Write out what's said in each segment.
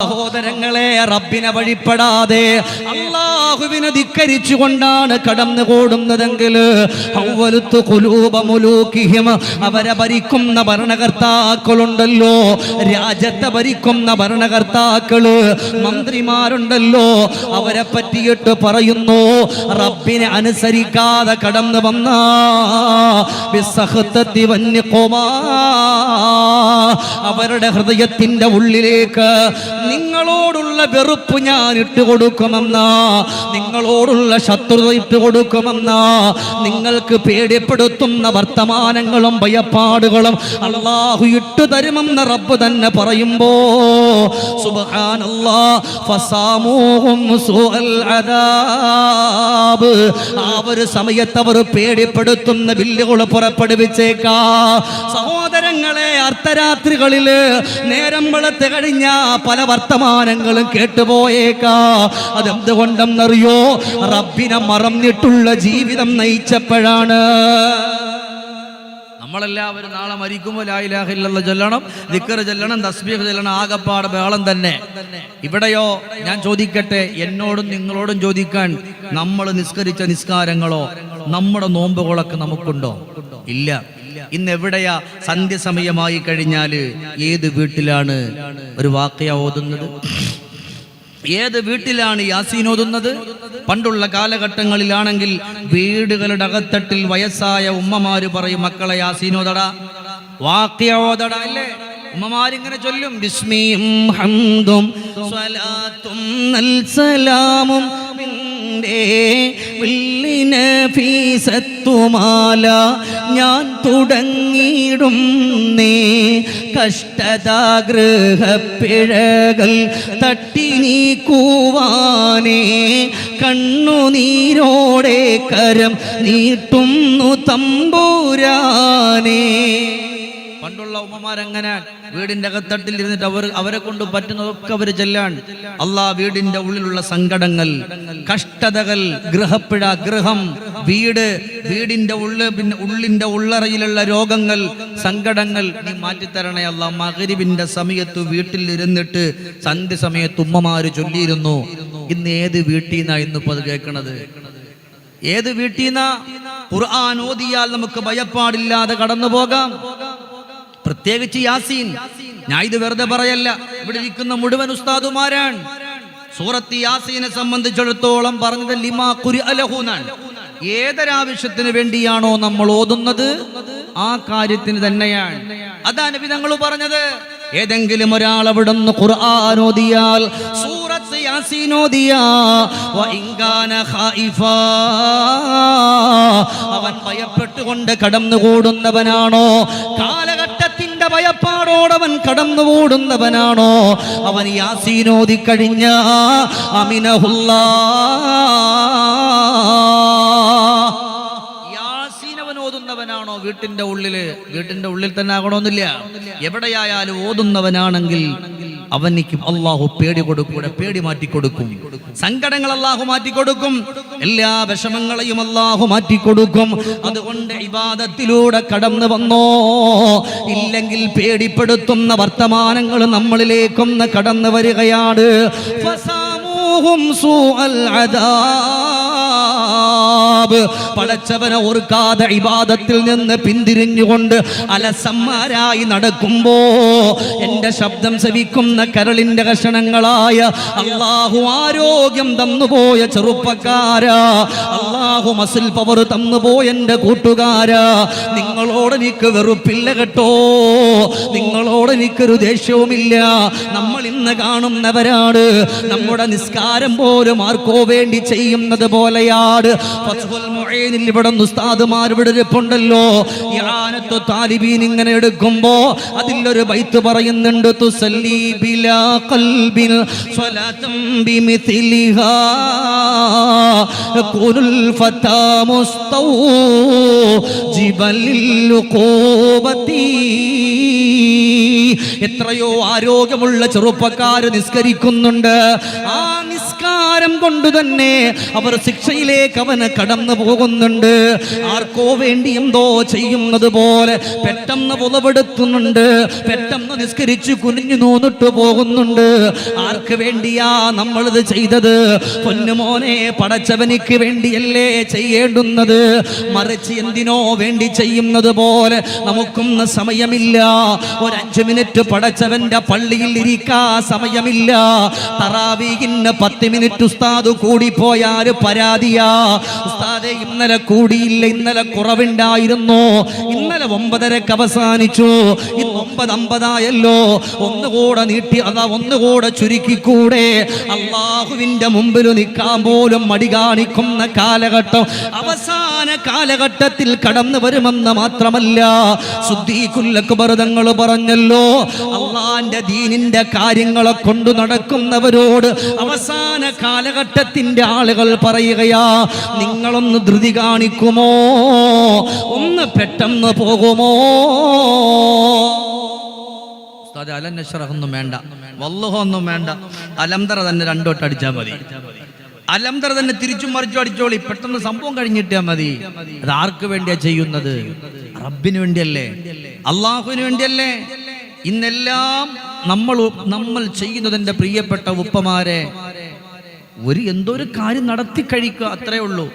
സഹോദരങ്ങളെ, റബ്ബിനെ വഴിപ്പെടാതെ അല്ലാഹുവിനെ ധിക്കരിച്ചുകൊണ്ടാണ് കടന്നു കൂടുന്നതെങ്കിൽ അവരെ ഭരിക്കുന്ന ഭരണകർത്താക്കളുണ്ടല്ലോ, രാജ്യത്തെ ഭരിക്കുന്ന ഭരണകർത്താക്കള്, മന്ത്രിമാരുണ്ടല്ലോ, അവരെ പറ്റിയിട്ട് പറയുന്നു, റബ്ബിനെ അനുസരിക്കാതെ കടന്നു വന്ന അവരുടെ ഹൃദയത്തിന്റെ ഉള്ളിലേക്ക് നിങ്ങളോടുള്ള വെറുപ്പ് ഞാൻ ഇട്ടുകൊടുക്കുമെന്ന, നിങ്ങളോടുള്ള ശത്രുത ഇട്ടുകൊടുക്കുമെന്ന, നിങ്ങൾക്ക് പേടിപ്പെടുത്തുന്ന വർത്തമാനങ്ങളും ഭയപ്പാടുകളും അല്ലാഹു ഇട്ടുതരുമെന്ന് റബ്ബ് തന്നെ പറയുമ്പോ സുബ്ഹാനല്ലാഹ് ഫസാമൂഹും സൂഅൽ അദാബ്, ആ ഒരു സമയത്ത് അവർ പേടിപ്പെടുത്തുന്ന ബില്ലുകൾ പുറപ്പെടുവിച്ചേക്കാ. സഹോദരങ്ങളെ, അർദ്ധരാത്രികളില് നേരം വെളുത്ത് കഴിഞ്ഞ പല വർത്തമാനങ്ങളും കേട്ടുപോയേക്കാ. അതെന്തുകൊണ്ടെന്നറിയോ? റബ്ബിനെ മറന്നിട്ടുള്ള ജീവിതം നയിച്ചപ്പോഴാണ്. നമ്മളെല്ലാവരും നാളെ മരിക്കുമ്പോൾ ലാ ഇലാഹ ഇല്ലല്ലാഹ് ചൊല്ലണം, ദിക്ർ ചൊല്ലണം, തസ്ബീഹ് ചൊല്ലണം, ആകപ്പാട് ബഹളം തന്നെ. ഇവിടെയോ ഞാൻ ചോദിക്കട്ടെ, എന്നോടും നിങ്ങളോടും ചോദിക്കാൻ, നമ്മൾ നിസ്കരിച്ച നിസ്കാരങ്ങളോ നമ്മുടെ നോമ്പുകളൊക്കെ നമുക്കുണ്ടോ? ഇല്ല. ഇന്ന് എവിടെയാ സന്ധ്യസമയമായി കഴിഞ്ഞാല് ഏത് വീട്ടിലാണ് ഒരു വാഖിയ ഓതുന്നത്? ഏത് വീട്ടിലാണ് യാസീൻ ഓതുന്നത്? പണ്ടുള്ള കാലഘട്ടങ്ങളിലാണെങ്കിൽ വീടുകളുടെ അകത്തട്ടിൽ വയസ്സായ ഉമ്മമാര് പറയും, മക്കളെ യാസീൻ ഓതടാ, വാഖിയ ഓതടാ, അല്ലേ? ഉമ്മമാരിങ്ങനെ ചൊല്ലും, ബിസ്മിയും ഹംദും സ്വലാത്തും സലാമും ഫീസത്തുമാല ഞാൻ തുടങ്ങിയിടുന്നേ, കഷ്ടതാഗൃഹപ്പിഴകൾ തട്ടി നീക്കുവാനേ, കണ്ണുനീരോടെ കരം നീട്ടുന്നു തമ്പുരാനേ. പണ്ടുള്ള ഉമ്മമാരങ്ങനെ വീടിന്റെ അകത്തട്ടിൽ ഇരുന്നിട്ട് അവരെ കൊണ്ട് പറ്റുന്നതൊക്കെ അവർ ചെല്ലാൻ. അല്ലാഹ് വീടിന്റെ ഉള്ളിലുള്ള സങ്കടങ്ങൾ, കഷ്ടതകൾ, ഗൃഹപ്പിഴ, ഗൃഹം, വീട്, വീടിന്റെ ഉള്ളിന്റെ ഉള്ളറയിലുള്ള രോഗങ്ങൾ, സങ്കടങ്ങൾ നീ മാറ്റിത്തരണേ അല്ലാഹ്. മഗ്രിബിന്റെ സമയത്ത് വീട്ടിൽ ഇരുന്നിട്ട് സന്ധ്യ സമയത്ത് ഉമ്മമാര് ചൊല്ലിയിരുന്നു. ഇന്ന് ഏത് വീട്ടിൽ നിന്നാ ഇന്നിപ്പോ അത് കേൾക്കണത്? ഏത് വീട്ടിൽ നിന്നാ? ഖുർആൻ ഓതിയാൽ നമുക്ക് ഭയപ്പാടില്ലാതെ കടന്നു പോകാം. പ്രത്യേകിച്ച് യാസീൻ. ഞാൻ ഇത് വെറുതെ പറയല്ല, ഇവിടെ ഇരിക്കുന്ന മുഴുവൻ ഉസ്താദുമാരാണ്. സൂറത്ത് യാസീനെ സംബന്ധിച്ചിടത്തോളം പറഞ്ഞത് ലിമാ ഖുരിഅ ലഹു എന്നാണ്. ഏതൊരാവശ്യത്തിന് വേണ്ടിയാണോ നമ്മൾ ഓതുന്നത് ആ കാര്യത്തിന് തന്നെയാണ്. അതാണ് നബി തങ്ങൾ പറഞ്ഞത്. ഏതെങ്കിലും ഒരാൾ അവിടുന്ന് ഖുർആൻ ഓതിയാൽ, സൂറത്ത് യാസീൻ ഓതിയാ, വ ഇൻകാന ഖായിഫാ, അവൻ ഭയപ്പെട്ടുകൊണ്ട് കടന്നുകൂടുന്നവനാണോ, കാലഘട്ടത്തിന്റെ ഭയപ്പാടോടവൻ കടന്നുകൂടുന്നവനാണോ, അവൻ യാസീൻ ഓതിക്കഴിഞ്ഞ അമിനഹുല്ലാ, ഓതുന്നവനാണോ വീട്ടിന്റെ ഉള്ളിൽ തന്നെ ആകണമെന്നില്ല. എവിടെയായാലും ഓതുന്നവനാണെങ്കിൽ അവനിക്ക് അള്ളാഹു പേടി കൊടുക്കൂടെ, പേടി മാറ്റിക്കൊടുക്കും. സങ്കടങ്ങൾ അള്ളാഹു മാറ്റിക്കൊടുക്കും. എല്ലാ വിഷമങ്ങളെയും അള്ളാഹു മാറ്റിക്കൊടുക്കും. അതുകൊണ്ട് ഇബാദത്തിലൂടെ കടന്നു വന്നോ, ഇല്ലെങ്കിൽ പേടിപ്പെടുത്തുന്ന വർത്തമാനങ്ങൾ നമ്മളിലേക്കൊന്ന് കടന്നു വരികയാണ്. ഫസാമൂഹും സൂഅൽ അദാബ്, പടച്ചവനെ ഓർക്കാതെ ഇബാദത്തിൽ നിന്ന് പിന്തിരിഞ്ഞുകൊണ്ട് അലസന്മാരായി നടക്കുമ്പോ എന്റെ ശബ്ദം ശ്രവിക്കുന്ന കരളിന്റെ കഷണങ്ങളായ അല്ലാഹു ആരോഗ്യം തന്നുപോയ ചെറുപ്പക്കാരാ, അല്ലാഹു മസിൽ പവർ തന്നുപോയ എന്റെ കൂട്ടുകാരാ, നിങ്ങളോട് എനിക്ക് വെറുപ്പില്ല കേട്ടോ, നിങ്ങളോട് എനിക്കൊരു ദേഷ്യവുമില്ല. നമ്മൾ ഇന്ന് കാണുന്നവരാണ്, നമ്മുടെ നിസ്കാരം പോലും ആർക്കോ വേണ്ടി ചെയ്യുന്നത് പോലെയാണ്. ഫത്ഹുൽ മുഈനിൽ ഇവിടെ ഉസ്താദുമാർ ഇവിടെ ഇരിപ്പുണ്ടല്ലോ, ഇആനത്തു താലിബീൻ ഇങ്ങനെ എടുക്കുമ്പോ അതിലൊരു ബൈത്ത് പറയുന്നുണ്ട്, തുസല്ലി ബിലാ ഖൽബിൻ സ്വലാത്തൻ ബിമിത്ലിഹാ യഖൂലുൽ ഫതാ മുസ്തൗജിബൽ ഖൂബതി. എത്രയോ ആരോഗ്യമുള്ള ചെറുപ്പക്കാര് നിസ്കരിക്കുന്നുണ്ട്. ആ നിസ്കാരം കൊണ്ട് തന്നെ അവർ ശിക്ഷയിലേക്ക് അവൻ അവൻ കടന്നു പോകുന്നുണ്ട്. ആർക്കോ വേണ്ടി എന്തോ ചെയ്യുന്നത് പോലെ പെട്ടെന്ന് പുലവെടുത്തുന്നുണ്ട്, പെട്ടെന്ന് നിസ്കരിച്ച് കുനിഞ്ഞു നൂന്നിട്ട് പോകുന്നുണ്ട്. ആർക്ക് വേണ്ടിയാ നമ്മളിത് ചെയ്തത്? പൊന്നുമോനെ, പടച്ചവനിക്ക് വേണ്ടിയല്ലേ ചെയ്യേണ്ടുന്നത്, മറിച്ച് എന്തിനോ വേണ്ടി ചെയ്യുന്നത് പോലെ നമുക്കൊന്നും സമയമില്ല. ഒരു 5 മിനിറ്റ് പടച്ചവന്റെ പള്ളിയിൽ ഇരിക്കാ സമയമില്ല. തറാവീഹിന് 10 മിനിറ്റ് ഉസ്താദ് കൂടിപ്പോയാൽ പരാതിയാ. ഉസ്താദെ ഇന്നലെ കൂടിയില്ല, ഇന്നലെ കുറവുണ്ടായിരുന്നു, ഇന്നലെ 9:30 അവസാനിച്ചു, ഇന്ന് 9:50 ഒന്നുകൂടെ നീട്ടി, അതാ ഒന്നുകൂടെ ചുരുക്കിക്കൂടെ? അള്ളാഹുവിന്റെ മുമ്പിൽ നിൽക്കാൻ പോലും മടി കാണിക്കുന്ന കാലഘട്ടം അവസാന കാലഘട്ടത്തിൽ കടന്നു വരുമെന്ന് മാത്രമല്ല, സിദ്ദീഖുൽ അക്ബർ തങ്ങൾ പറഞ്ഞല്ലോ, അള്ളാന്റെ ദീനിന്റെ കാര്യങ്ങളെ കൊണ്ടു നടക്കുന്നവരോട് അവസാന കാലഘട്ടത്തിന്റെ ആളുകൾ പറയുകയാ, നിങ്ങളൊന്ന് ധൃതി കാണിക്കുമോ, ഒന്ന് പെട്ടെന്ന് പോകുമോ? അലന്നശ്റഹൊന്നും വേണ്ട, വല്ലഹൊന്നും വേണ്ട, അലംതറ തന്നെ 2 വട്ടം അടിച്ചാൽ മതി. അലംതറ തന്നെ തിരിച്ചും മറിച്ചും അടിച്ചോളി, പെട്ടെന്ന് സംഭവം കഴിഞ്ഞിട്ടാ മതി. അത് ആർക്ക് വേണ്ടിയാ ചെയ്യുന്നത്? റബ്ബിന് വേണ്ടിയല്ലേ, അള്ളാഹുവിന് വേണ്ടിയല്ലേ. ഇന്നെല്ലാം നമ്മൾ ചെയ്യുന്നതിന്റെ പ്രിയപ്പെട്ട ഉപ്പമാരെ, എന്തോ ഒരു കാര്യം നടത്തി കഴിക്കുക, അത്രേ ഉള്ളൂ.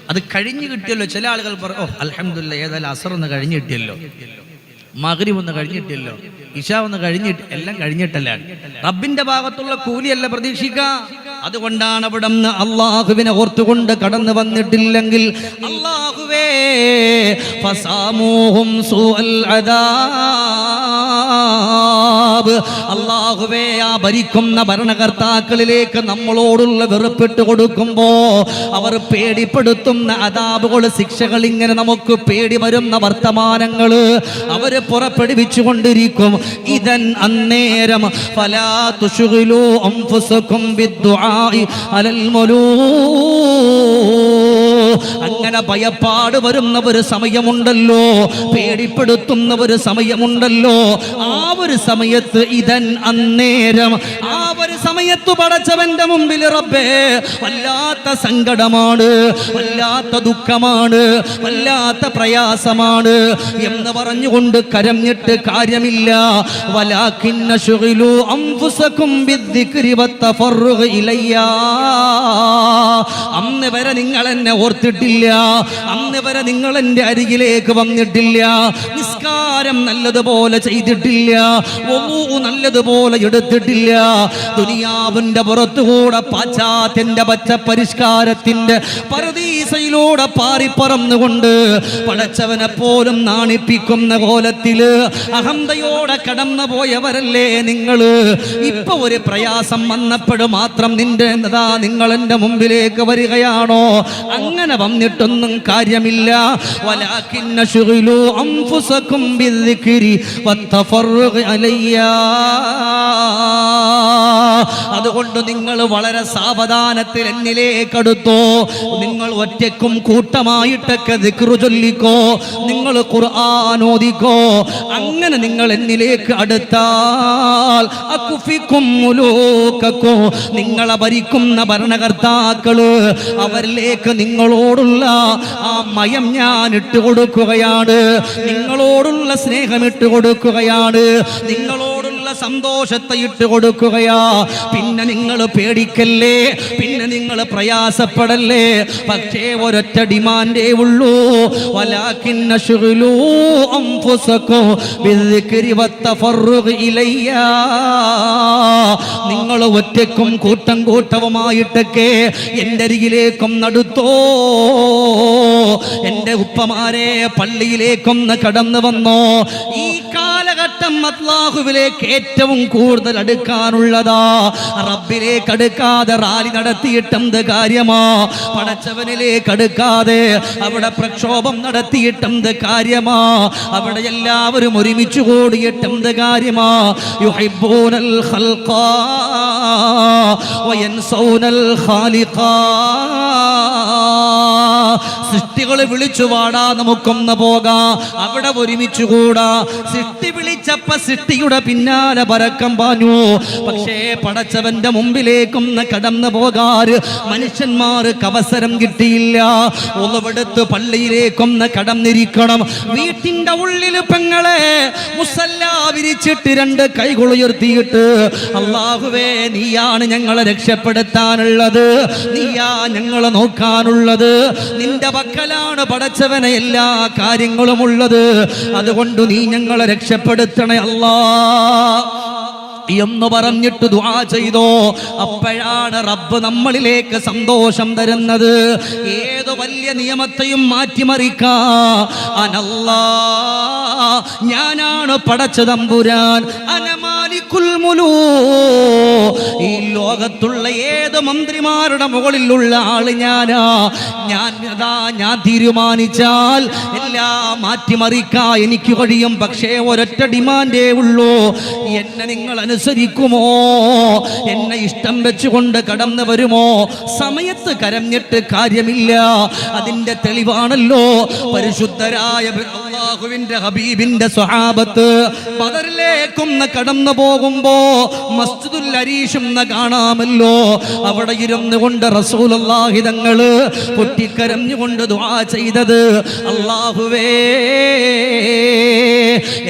അത് കഴിഞ്ഞു കിട്ടിയല്ലോ. ചില ആളുകൾ പറയും, ഓ അൽഹംദുലില്ലാ, ഏതായാലും അസർ ഒന്ന് കഴിഞ്ഞു കിട്ടിയല്ലോ, മഗ്രിബ് ഒന്ന് കഴിഞ്ഞിട്ടില്ലോ, ഇശാ ഒന്ന് കഴിഞ്ഞിട്ട്, എല്ലാം കഴിഞ്ഞിട്ടല്ല. റബ്ബിന്റെ ഭാഗത്തുള്ള കൂലിയല്ല പ്രതീക്ഷിക്കുക. അതുകൊണ്ടാണ് അവിടെ നിന്ന് അള്ളാഹുവിനെ ഓർത്തുകൊണ്ട് കടന്നു വന്നിട്ടില്ലെങ്കിൽ, അള്ളാഹുവേ ഫസാമൂഹും സൂഅൽ അദാബ്, അള്ളാഹുവേ ആ ഭരിക്കുന്ന ഭരണകർത്താക്കളിലേക്ക് നമ്മളോടുള്ള വെറുപ്പിട്ട് കൊടുക്കുമ്പോ അവർ പേടിപ്പെടുത്തുന്ന അദാബുകൾ, ശിക്ഷകൾ, ഇങ്ങനെ നമുക്ക് പേടി വരുന്ന വർത്തമാനങ്ങള് അവര് പുറപ്പെടുവിച്ചു കൊണ്ടിരിക്കും. ഇദൻ അന്നേരം ഫലാ തുശ്ഗിലൂ അൻഫുസകും ബിദ്ദുആഇ അലൽ മുലൂക്, അങ്ങനെ ഭയപ്പാട് വരുന്ന ഒരു സമയമുണ്ടല്ലോ, പേടിപ്പെടുത്തുന്ന ഒരു സമയമുണ്ടല്ലോ. ആ ഒരു സമയത്ത്, ഇദൻ അന്നേരം, ആ ഒരു സമയത്ത് പടച്ചവന്റെ മുമ്പിൽ റബ്ബേ വല്ലാത്ത സങ്കടമാണ്, വല്ലാത്ത ദുഃഖമാണ്, വല്ലാത്ത പ്രയാസമാണ് എന്ന് പറഞ്ഞുകൊണ്ട് കരഞ്ഞിട്ട് കാര്യമില്ല. വലാകിന്ന ശുഗിലു അൻഫുസകും ബിദ്ദിക്രി വത്തഫറുഗ് ഇലയ്യാ, അന്ന് വരെ നിങ്ങൾ എന്നെ ഓർത്തിട്ടില്ല, അന്ന് വരെ നിങ്ങൾ എൻ്റെ അരികിലേക്ക് വന്നിട്ടില്ല, നിസ്കാരം നല്ലതുപോലെ ചെയ്തിട്ടില്ല, വുളൂ നല്ലതുപോലെ എടുത്തിട്ടില്ല, ദുനിയാവിന്റെ പുറത്തുകൂടെ പാശ്ചാത്യന്റെ പച്ച പരിഷ്കാരത്തിന്റെ പരദീസയിലൂടെ പാറിപ്പറന്നുകൊണ്ട് പടച്ചവനെ പോലും നാണിപ്പിക്കുന്ന കോലത്തില് അഹന്തയോടെ കടന്നു പോയവരല്ലേ നിങ്ങള്. ഇപ്പൊ ഒരു പ്രയാസം വന്നപ്പോഴും മാത്രം നിങ്ങൾ എന്റെ മുമ്പിലേക്ക് വരികയാണോ? അങ്ങനെ വന്നിട്ടൊന്നും കാര്യമില്ല. വലാകിന്ന ശുഗിലു അൻഫുസകും ബിദ്ദിക്രി വത്തഫറുഗ് അലയ്യാ, അതുകൊണ്ട് നിങ്ങൾ വളരെ സാവധാനത്തിൽ എന്നിലേക്ക് അടുത്തോ. നിങ്ങൾ ഒറ്റയ്ക്കും കൂട്ടമായിട്ടൊക്കെ ദിക്റ് ചൊല്ലിക്കോ, നിങ്ങൾ ഖുർആൻ ഓതിക്കോ. അങ്ങനെ നിങ്ങൾ എന്നിലേക്ക് അടുത്താൽ അകുഫിക്കും മുലൂകക്കും, നിങ്ങളെ ഭരിക്കുന്ന ഭരണകർത്താക്കള്, അവരിലേക്ക് നിങ്ങളോടുള്ള ആ മയം ഞാൻ ഇട്ടുകൊടുക്കുകയാണ്, നിങ്ങളോടുള്ള സ്നേഹം ഇട്ടുകൊടുക്കുകയാണ്, നിങ്ങളോടുള്ള സന്തോഷത്തെ ഇട്ട് കൊടുക്കുകയാ. പിന്നെ നിങ്ങൾ പേടിക്കല്ലേ, പിന്നെ നിങ്ങൾ പ്രയാസപ്പെടല്ലേ. പക്ഷേ ഒരൊറ്റ ഡിമാൻഡേ ഉള്ളൂ, വലാകിന്ന ശുഗിലൂ അൻഫുസകും ബിദ്ദിക്രി വത്തഫറുഗ് ഇലയ്യാ, നിങ്ങൾ ഒറ്റയ്ക്കും കൂട്ടം കൂട്ടവുമായിട്ടൊക്കെ എൻ്റെ അരികിലേക്കും നടത്തോ. എൻ്റെ ഉപ്പമാരെ, പള്ളിയിലേക്കൊന്ന് കടന്നു വന്നോ. ഈ കാലഘട്ടം അല്ലാഹുവിലേക്ക് ഏറ്റവും കൂടുതൽ അടുക്കാനുള്ളതാ. റബ്ബിലേക്ക് അടുക്കാതെ റാലി നടത്തിയിട്ടെന്ത് കാര്യമാ? പടച്ചവനിലേക്ക് അടുക്കാതെ അവിടെ പ്രക്ഷോഭം നടത്തിയിട്ടെന്ത് കാര്യമാ? അവിടെ എല്ലാവരും ഒരുമിച്ച് കൂടിയിട്ടെന്ത് കാര്യമാ? യുഹിബ്ബൂനൽ ഖൽഖ വയൻസൗനൽ ഖാലിഖ, സൃഷ്ടികളെ വിളിച്ചു പാടാ, നമുക്കൊന്ന് പോകാം, അവിടെ ഒരുമിച്ച് കൂടാ. സൃഷ്ടി വിളിച്ചപ്പ സൃഷ്ടിയുടെ പിന്നാലെ പരക്കം പാഞ്ഞു. പക്ഷേ പടച്ചവന്റെ മുമ്പിലേക്കൊന്ന് കടന്നു പോകാൻ മനുഷ്യന്മാർക്ക് അവസരം കിട്ടിയില്ല. ഒളിവെടുത്ത് പള്ളിയിലേക്കൊന്ന് കടന്നിരിക്കണം. വീട്ടിന്റെ ഉള്ളിൽ പെങ്ങളെ മുസല്ല വിരിച്ചിട്ട് രണ്ട് കൈകൾ ഉയർത്തിയിട്ട് അല്ലാഹുവേ നീയാണ് ഞങ്ങളെ രക്ഷപ്പെടുത്താനുള്ളത്, നീയാ ഞങ്ങളെ നോക്കാനുള്ളത്, നിന്റെ പക്കലാണ് പടച്ചവനെ എല്ലാ കാര്യങ്ങളും ഉള്ളത്, അതുകൊണ്ട് നീ ഞങ്ങളെ രക്ഷപ്പെടുത്തണേ അല്ലാ എന്ന് പറഞ്ഞിട്ട് ദുആ ചെയ്തോ. അപ്പോഴാണ് റബ്ബ് നമ്മളിലേക്ക് സന്തോഷം തരുന്നത്. ഏത് വലിയ നിയമത്തെയും മാറ്റിമറിക്കാ അനല്ലാ, ഞാനാണ് പടച്ച തമ്പുരാൻ, അനമാലിക്കുൽ മുലൂക്, ഈ ലോകത്തുള്ള ഏത് മന്ത്രിമാരുടെ മുകളിലുള്ള ആള് ഞാനാ. ഞാൻ തീരുമാനിച്ചാൽ എല്ലാം മാറ്റിമറിക്കാ എനിക്ക് കഴിയും. പക്ഷേ ഒരൊറ്റ ഡിമാൻഡേ ഉള്ളൂ, എന്നെ നിങ്ങൾ അനുസരിക്കുമോ, എന്നെ ഇഷ്ടം വെച്ചുകൊണ്ട് കടന്നു വരുമോ? സമയത്ത് കരഞ്ഞിട്ട് കാര്യമില്ല. അതിന്റെ തെളിവാണല്ലോ പരിശുദ്ധരായ അല്ലാഹുവിന്റെ ഹബീബിന്റെ സ്വഹാബത്ത് ബദറിലേക്കൊന്ന് കടന്നു പോകുമ്പോ മസ്ജിദുൽ അരീഷും കാണാമല്ലോ. അവിടെ ഇരുന്നു കൊണ്ട് റസൂലുള്ളാഹി തങ്ങള് പൊട്ടിക്കരഞ്ഞുകൊണ്ട് ദുആ ചെയ്തത്, അല്ലാഹുവേ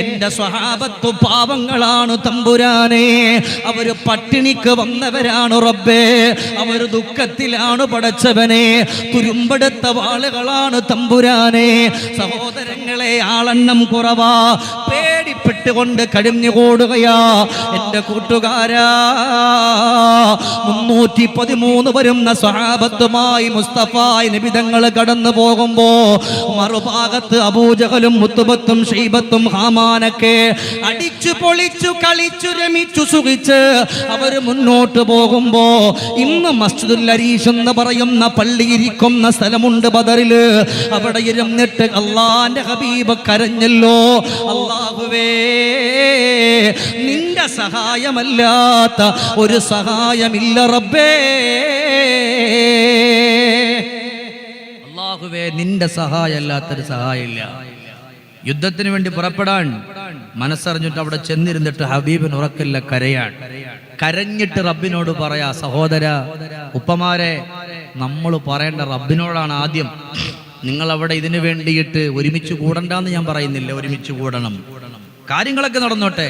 എന്റെ സ്വഹാബത്ത് പാവങ്ങളാണ് തമ്പുരാനെ, അവര് പട്ടിണിക്ക് വന്നവരാണ് റബ്ബേ, അവര് ദുഃഖത്തിലാണ് പടച്ചവനെ, തുരുമ്പെടുത്ത വാളുകളാണ് തമ്പുരാനെ. സഹോദരങ്ങളെ ആളെണ്ണം കുറവാ, പേടിപ്പെട്ടുകൊണ്ട് കഴിഞ്ഞുകൂടുകയാ. എന്റെ കൂട്ടുകാരാ, 313 വരുന്ന സ്വഹാബത്തുമായി മുസ്തഫ നബി തങ്ങൾ കടന്നു പോകുമ്പോ മറുഭാഗത്ത് അബൂജഹലും മുത്തുബത്തും ഷൈബത്തും ഹാമാനൊക്കെ അടിച്ചു പൊളിച്ചു കളിച്ചു രമിച്ചു സുഖിച്ച് അവര് മുന്നോട്ട് പോകുമ്പോ ഇന്ന് മസ്ജിദുൽ അരീഷ് എന്ന് പറയുന്ന പള്ളിയിരിക്കുന്ന സ്ഥലമുണ്ട് ബദറില്. അവിടെ ഇരുന്നിട്ട് അള്ളാന്റെ ഹബീബ് കരഞ്ഞല്ലോ, അല്ലാഹുവേ നിന്റെ സഹായമല്ലാത്ത ഒരു സഹായമില്ല റബ്ബേ, അല്ലാഹുവേ നിന്റെ സഹായമല്ലാത്തൊരു സഹായമില്ല. യുദ്ധത്തിന് വേണ്ടി പുറപ്പെടാൻ മനസ്സറിഞ്ഞിട്ട് അവിടെ ചെന്നിരുന്നിട്ട് ഹബീബിന് ഉറക്കില്ല, കരയാൻ. കരഞ്ഞിട്ട് റബ്ബിനോട് പറയാ, സഹോദര ഉപ്പമാരെ, നമ്മൾ പറയേണ്ട റബ്ബിനോടാണ് ആദ്യം. നിങ്ങൾ അവിടെ ഇതിനു വേണ്ടിയിട്ട് ഒരുമിച്ച് കൂടണ്ടെന്ന് ഞാൻ പറയുന്നില്ല, ഒരുമിച്ച് കൂടണം, കാര്യങ്ങളൊക്കെ നടന്നോട്ടെ.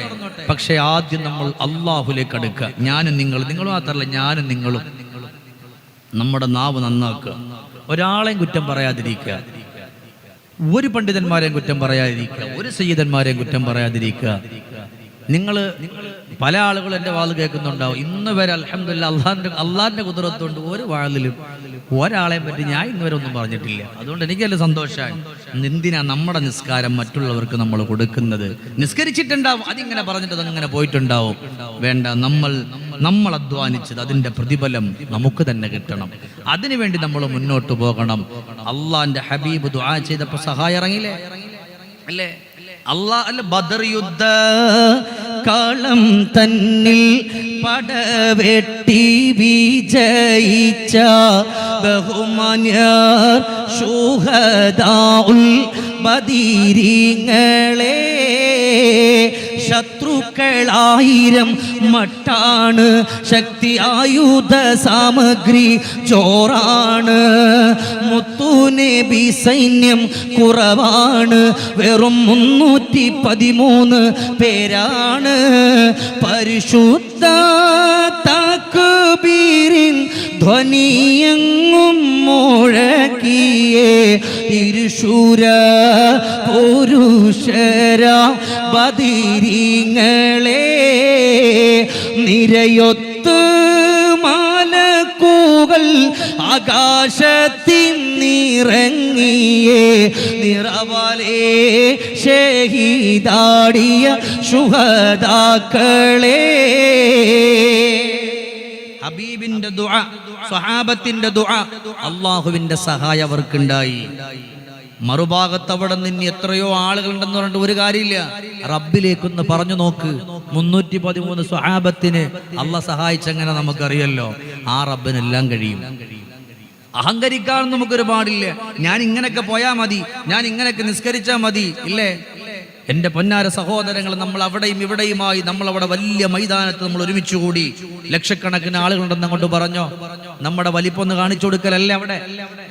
പക്ഷെ ആദ്യം നമ്മൾ അള്ളാഹുലേക്ക് അടുക്കുക. ഞാനും നിങ്ങൾ മാത്രമല്ല, ഞാനും നിങ്ങളും നമ്മുടെ നാവ് നന്നാക്കുക. ഒരാളെയും കുറ്റം പറയാതിരിക്കുക, ഒരു പണ്ഡിതന്മാരെയും കുറ്റം പറയാതിരിക്കുക, ഒരു സയ്യിദന്മാരെയും കുറ്റം പറയാതിരിക്കുക. നിങ്ങൾ പല ആളുകളും എൻ്റെ വാൾ കേൾക്കുന്നുണ്ടാവും. ഇന്ന് വരെ അൽഹംദുലില്ലാഹ് അള്ളാഹിന്റെ കുദറത്തുകൊണ്ട് ഒരു വാളിലും ഒരാളെ പറ്റി ഞാൻ ഇന്ന് വരെ ഒന്നും പറഞ്ഞിട്ടില്ല. അതുകൊണ്ട് എനിക്കല്ല സന്തോഷമായി. എന്തിനാ നമ്മുടെ നിസ്കാരം മറ്റുള്ളവർക്ക് നമ്മൾ കൊടുക്കുന്നത്? നിസ്കരിച്ചിട്ടുണ്ടാവും, അതിങ്ങനെ പറഞ്ഞിട്ട് അതങ്ങനെ പോയിട്ടുണ്ടാവും. വേണ്ട, നമ്മൾ അധ്വാനിച്ചത് അതിന്റെ പ്രതിഫലം നമുക്ക് തന്നെ കിട്ടണം. അതിനുവേണ്ടി നമ്മൾ മുന്നോട്ട് പോകണം. അള്ളാന്റെ ഹബീബ് ദുആ ചെയ്തപ്പോ സഹായം ഇറങ്ങിയില്ലേ? അല്ലേ? ബദർ യുദ്ധ കളം തന്നിൽ പടവെട്ടി വിജയിച്ച ബഹുമാന്യർ ശുഹദാഉൽ ബദീരിങ്ങളെ, ശത്രുക്കളായിരം മട്ടാണ്, ശക്തി ആയുധ സാമഗ്രി ചോറാണ്. മുത്തുനബി സൈന്യം കുറവാണ്, വെറും 313 പേരാണ്. പരിശുദ്ധ തക്ബീരിൻ ധ്വനിയെങ്ങും മുഴക്കിയേ തിരുശൂര പുരുഷരാ ബദരീങ്ങളെ, നിരയൊത്ത് മാലക്കൂകൾ ആകാശത്തിൻ നിറങ്ങിയേ, നിറവാലേ ഷഹീദാടിയ ശുഹദാക്കളെ. ഹബീബിന്റെ ദുആ, സ്വഹാബത്തിന്റെ ദുആ, അല്ലാഹുവിന്റെ സഹായം അവർക്കുണ്ടായി. മറുഭാഗത്ത് അവിടെ നിന്ന് എത്രയോ ആളുകളുണ്ടെന്ന് പറഞ്ഞിട്ട് ഒരു കാര്യമില്ല. റബ്ബിലേക്കൊന്ന് പറഞ്ഞു നോക്ക്. 313 സ്വഹാബത്തിന് അള്ളാഹ് സഹായിച്ചെങ്ങനെ നമുക്കറിയല്ലോ. ആ റബ്ബിനെല്ലാം കഴിയും. അഹങ്കരിക്കാൻ നമുക്കൊരു പാടില്ല. ഞാൻ ഇങ്ങനെയൊക്കെ പോയാൽ മതി, ഞാൻ ഇങ്ങനെയൊക്കെ നിസ്കരിച്ചാൽ മതി, ഇല്ലേ? എൻ്റെ പൊന്നാര സഹോദരങ്ങൾ, നമ്മൾ അവിടെയും ഇവിടെയുമായി നമ്മളവിടെ വലിയ മൈതാനത്ത് നമ്മൾ ഒരുമിച്ച് കൂടി, ലക്ഷക്കണക്കിന് ആളുകളുണ്ടെന്ന് അങ്ങോട്ട് പറഞ്ഞോ. നമ്മുടെ വലിപ്പൊന്ന് കാണിച്ചു കൊടുക്കലല്ലേ അവിടെ.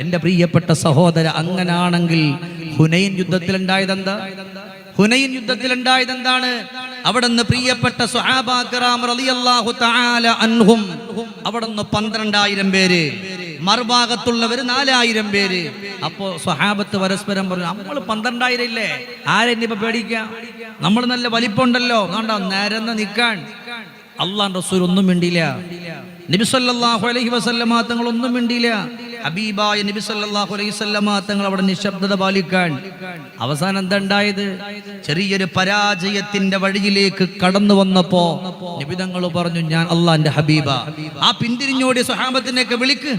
എൻ്റെ പ്രിയപ്പെട്ട സഹോദര, അങ്ങനാണെങ്കിൽ ഹുനൈൻ യുദ്ധത്തിലുണ്ടായതെന്താ? ഹുനൈൻ യുദ്ധത്തിലുണ്ടായതെന്താണ്? അവിടുന്ന് പ്രിയപ്പെട്ട സ്വഹാബാ കിറാം റളിയല്ലാഹു തആല അൻഹും അവിടുന്ന് 12,000 പേര്, മറുഭാഗത്തുള്ളവര് 4,000 പേര്. അപ്പോ സ്വഹാബത്ത് പരസ്പരം പറഞ്ഞു, നമ്മൾ 12,000 ഇല്ലേ, ആരെന്നിപ്പോ പേടിക്കാം, നമ്മൾ നല്ല വലിപ്പമുണ്ടല്ലോ, വേണ്ട നേരെന്ന് നിൽക്കാൻ. അള്ളാഹു റസൂൽ ഒന്നും മിണ്ടിയില്ല. നബി സല്ലല്ലാഹു അലൈഹി വസല്ലമ തങ്ങൾ ഒന്നും മിണ്ടിയില്ല. ഹബീബായ നബി സല്ലല്ലാഹു അലൈഹി വസല്ലമ തങ്ങൾ അവിടെ നിശബ്ദത പാലിക്കാൻ. അവസാനം എന്താ ഉണ്ടായത്? ചെറിയൊരു പരാജയത്തിന്റെ വഴിയിലേക്ക് കടന്നു വന്നപ്പോ നബി തങ്ങൾ പറഞ്ഞു, ഞാൻ അള്ളാന്റെ ഹബീബ. ആ പിന്തിരിഞ്ഞോടിയ സ്വഹാബത്തിനെയൊക്കെ വിളിക്ക്,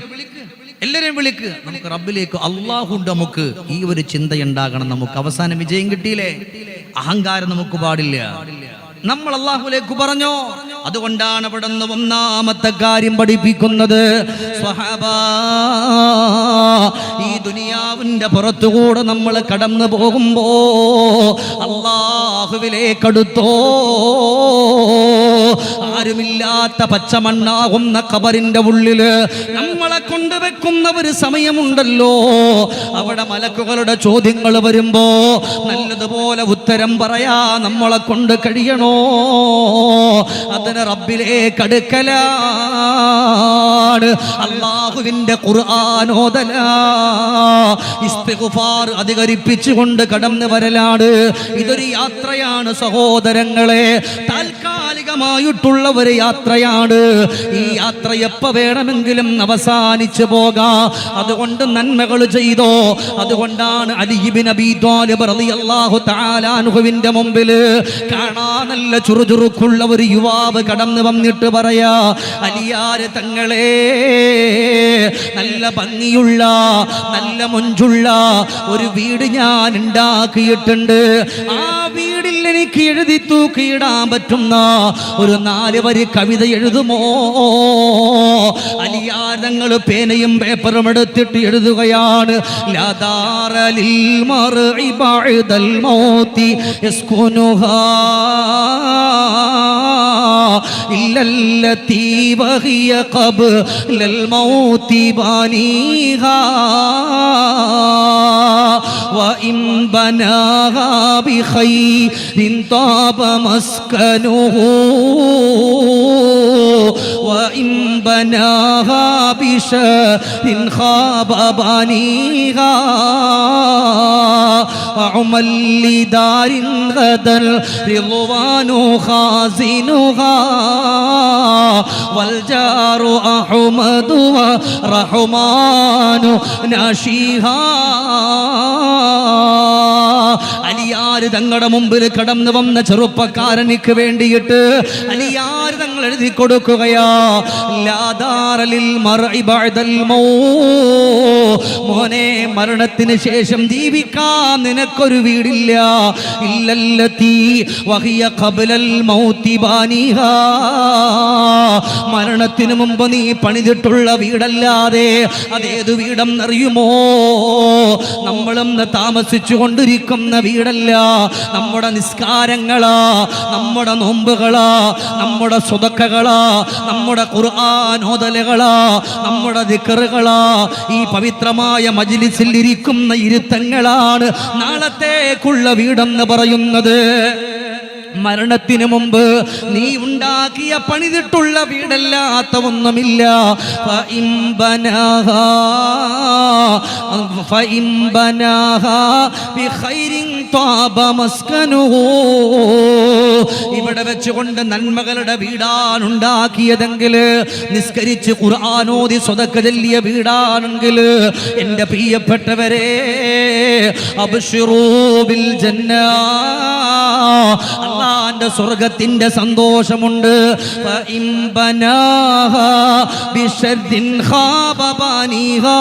എല്ലാരെയും വിളിക്ക്, നമുക്ക് റബ്ബിലേക്ക്, അള്ളാഹുണ്ട്, നമുക്ക് ഈ ഒരു ചിന്തയുണ്ടാകണം. നമുക്ക് അവസാനം വിജയം കിട്ടിയില്ലേ? അഹങ്കാരം നമുക്ക് പാടില്ല. നമ്മൾ അള്ളാഹുലേക്ക് പറഞ്ഞോ. അതുകൊണ്ടാണ് അവിടെ നിന്ന് ഒന്നാമത്തെ കാര്യം പഠിപ്പിക്കുന്നത്, സ്വഹാബാ, ഈ ദുനിയാവിന്റെ പുറത്തുകൂടെ നമ്മൾ കടന്നു പോകുമ്പോ അള്ളാഹുവിലേക്കടുത്തോ. ആരുമില്ലാത്ത പച്ചമണ്ണാകുന്ന ഖബറിന്റെ ഉള്ളില് നമ്മളെ കൊണ്ടുവെക്കുന്ന ഒരു സമയമുണ്ടല്ലോ. അവിടെ മലക്കുകളുടെ ചോദ്യങ്ങൾ വരുമ്പോ നല്ലതുപോലെ ഉത്തരം പറയാ നമ്മളെ കൊണ്ട് കഴിയണോ? അതിന് റബ്ബിലേക്ക് അടുക്കലാണ്. അല്ലാഹുവിന്റെ ഖുർആൻ ഓതല, ഇസ്തിഗ്ഫാർ അധികരിപ്പിച്ചുകൊണ്ട് കടന്നു വരലാണ്. ഇതൊരു യാത്രയാണ് സഹോദരങ്ങളെ, താൽക്കാലികമായിട്ടുള്ള ഒരു യാത്രയാണ്. ഈ യാത്ര എപ്പോ വേണമെങ്കിലും അവസാനിച്ചു പോകാം. അതുകൊണ്ട് നന്മകൾ ചെയ്തോ. അതുകൊണ്ടാണ് അലി ഇബ്നു അബീ ത്വാലിബ് റളിയല്ലാഹു തആല അൻഹുവിന്റെ മുമ്പിൽ കാണാൻ നല്ല ചുറുചുറുക്കുള്ള ഒരു യുവാവ് കടന്നു വന്നിട്ട് പറയാ, അലിയാര് തങ്ങളെ, നല്ല ഭംഗിയുള്ള നല്ല മൊഞ്ചുള്ള ഒരു വീട് ഞാൻ ഉണ്ടാക്കിയിട്ടുണ്ട്. ആ വീടിൽ എനിക്ക് എഴുതി തൂക്കിയിടാൻ പറ്റുന്ന ഒരു 4 വരി കവിത എഴുതുമോ? അലിയാർ തങ്ങൾ പേനയും പേപ്പറും എടുത്തിട്ട് എഴുതുകയാണ്, ലാ ദാറലിൽ മർഇ ബഅദൽ മൗതി യസ്കുനുഹാ ഇല്ലല്ലതി വഹിയ ഖബ്ലൽ മൗതി ബാനിഹാ വഇൻ ബനാഹാ ബിഖൈരിൻ താബ മസ്കനുഹു വഇൻ ബനാഹാ ബിശറിൻ ഖാബ ബാനിഹാ وعمل لدار غدا رضوان خازنها والجار أحمد ورحمن ناشيها. അലിയാർ തങ്ങളുടെ മുമ്പിൽ കടന്നു വന്ന ചെറുപ്പക്കാരനിക്ക് വേണ്ടിയിട്ട് അലിയാർ തങ്ങൾ എഴുതി കൊടുക്കുകയാ, ലാ ദാറലിൽ മർഇ ബഅദൽ മൗത്, മോനെ മരണത്തിന് ശേഷം ജീവിക്കാൻ നിനക്കൊരു വീടില്ല. ഇല്ലല്ലതി വഹിയ ഖബ്ലൽ മൗതി ബാനിഹാ, മരണത്തിന് മുമ്പ് നീ പണിതിട്ടുള്ള വീടല്ലാതെ അതേതു വീടെന്നറിയുമോ? നമ്മളും താമസിച്ചു കൊണ്ടിരിക്കുന്ന വീടല്ല. നമ്മുടെ നിസ്കാരങ്ങളാ, നമ്മുടെ നോമ്പുകളാ, നമ്മുടെ സ്വതക്കകളാ, നമ്മുടെ ഖുർആൻ ഓതലുകളാ, നമ്മുടെ ദിക്റുകളാ, ഈ പവിത്രമായ മജ്ലിസിൽ ഇരിക്കുന്ന ഇരുത്തങ്ങളാണ് നാളത്തേക്കുള്ള വീടെന്ന് പറയുന്നത്. മരണത്തിന് മുമ്പ് നീ ഉണ്ടാക്കിയ പണിതിട്ടുള്ള വീടല്ലാത്ത ഒന്നുമില്ല. ഇവിടെ വെച്ചുകൊണ്ട് നന്മകളുടെ വീടാണ് ഉണ്ടാക്കിയതെങ്കിൽ, നിസ്കരിച്ച് ഖുർആനോദി സ്വതക്ക ചൊല്ലിയ വീടാണെങ്കിൽ, എൻ്റെ പ്രിയപ്പെട്ടവരെ, അബ്ശിറൂ ബിൽ ജന്ന, അല്ലാഹുവിന്റെ സ്വർഗ്ഗത്തിന്റെ സന്തോഷമുണ്ട്. ഫഇൻ ബനാഹാ ബിശർദിൻ ഖാബ ബാനിഹാ,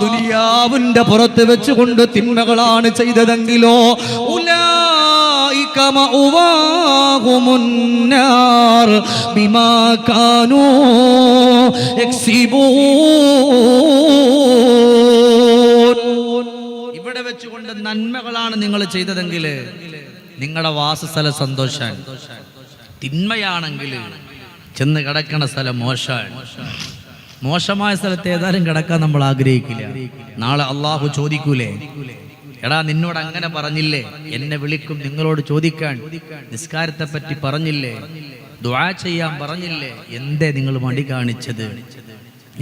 ദുനിയാവിന്റെ പുറത്ത് വെച്ചുകൊണ്ട് തിന്മകളാണ് ചെയ്തതെങ്കിലോ, ഉലൈക مأواهم النار بما كانوا يكسبون. ഇവിടെ വെച്ചുകൊണ്ട് നന്മകളാണ് നിങ്ങൾ ചെയ്തതെങ്കിൽ നിങ്ങളുടെ വാസസ്ഥല സന്തോഷാണ്. തിന്മയാണെങ്കിൽ ചെന്ന് കിടക്കണ സ്ഥലം മോശമാണ്. മോശമായ സ്ഥലത്ത് ഏതായാലും കിടക്കാൻ നമ്മൾ ആഗ്രഹിക്കില്ല. നാളെ അള്ളാഹു ചോദിക്കൂലേ, എടാ നിന്നോട് അങ്ങനെ പറഞ്ഞില്ലേ, എന്നെ വിളിക്കും നിങ്ങളോട് ചോദിക്കാൻ, നിസ്കാരത്തെ പറ്റി പറഞ്ഞില്ലേ, ദുആ ചെയ്യാൻ പറഞ്ഞില്ലേ, എന്തേ നിങ്ങൾ മടി കാണിച്ചത്,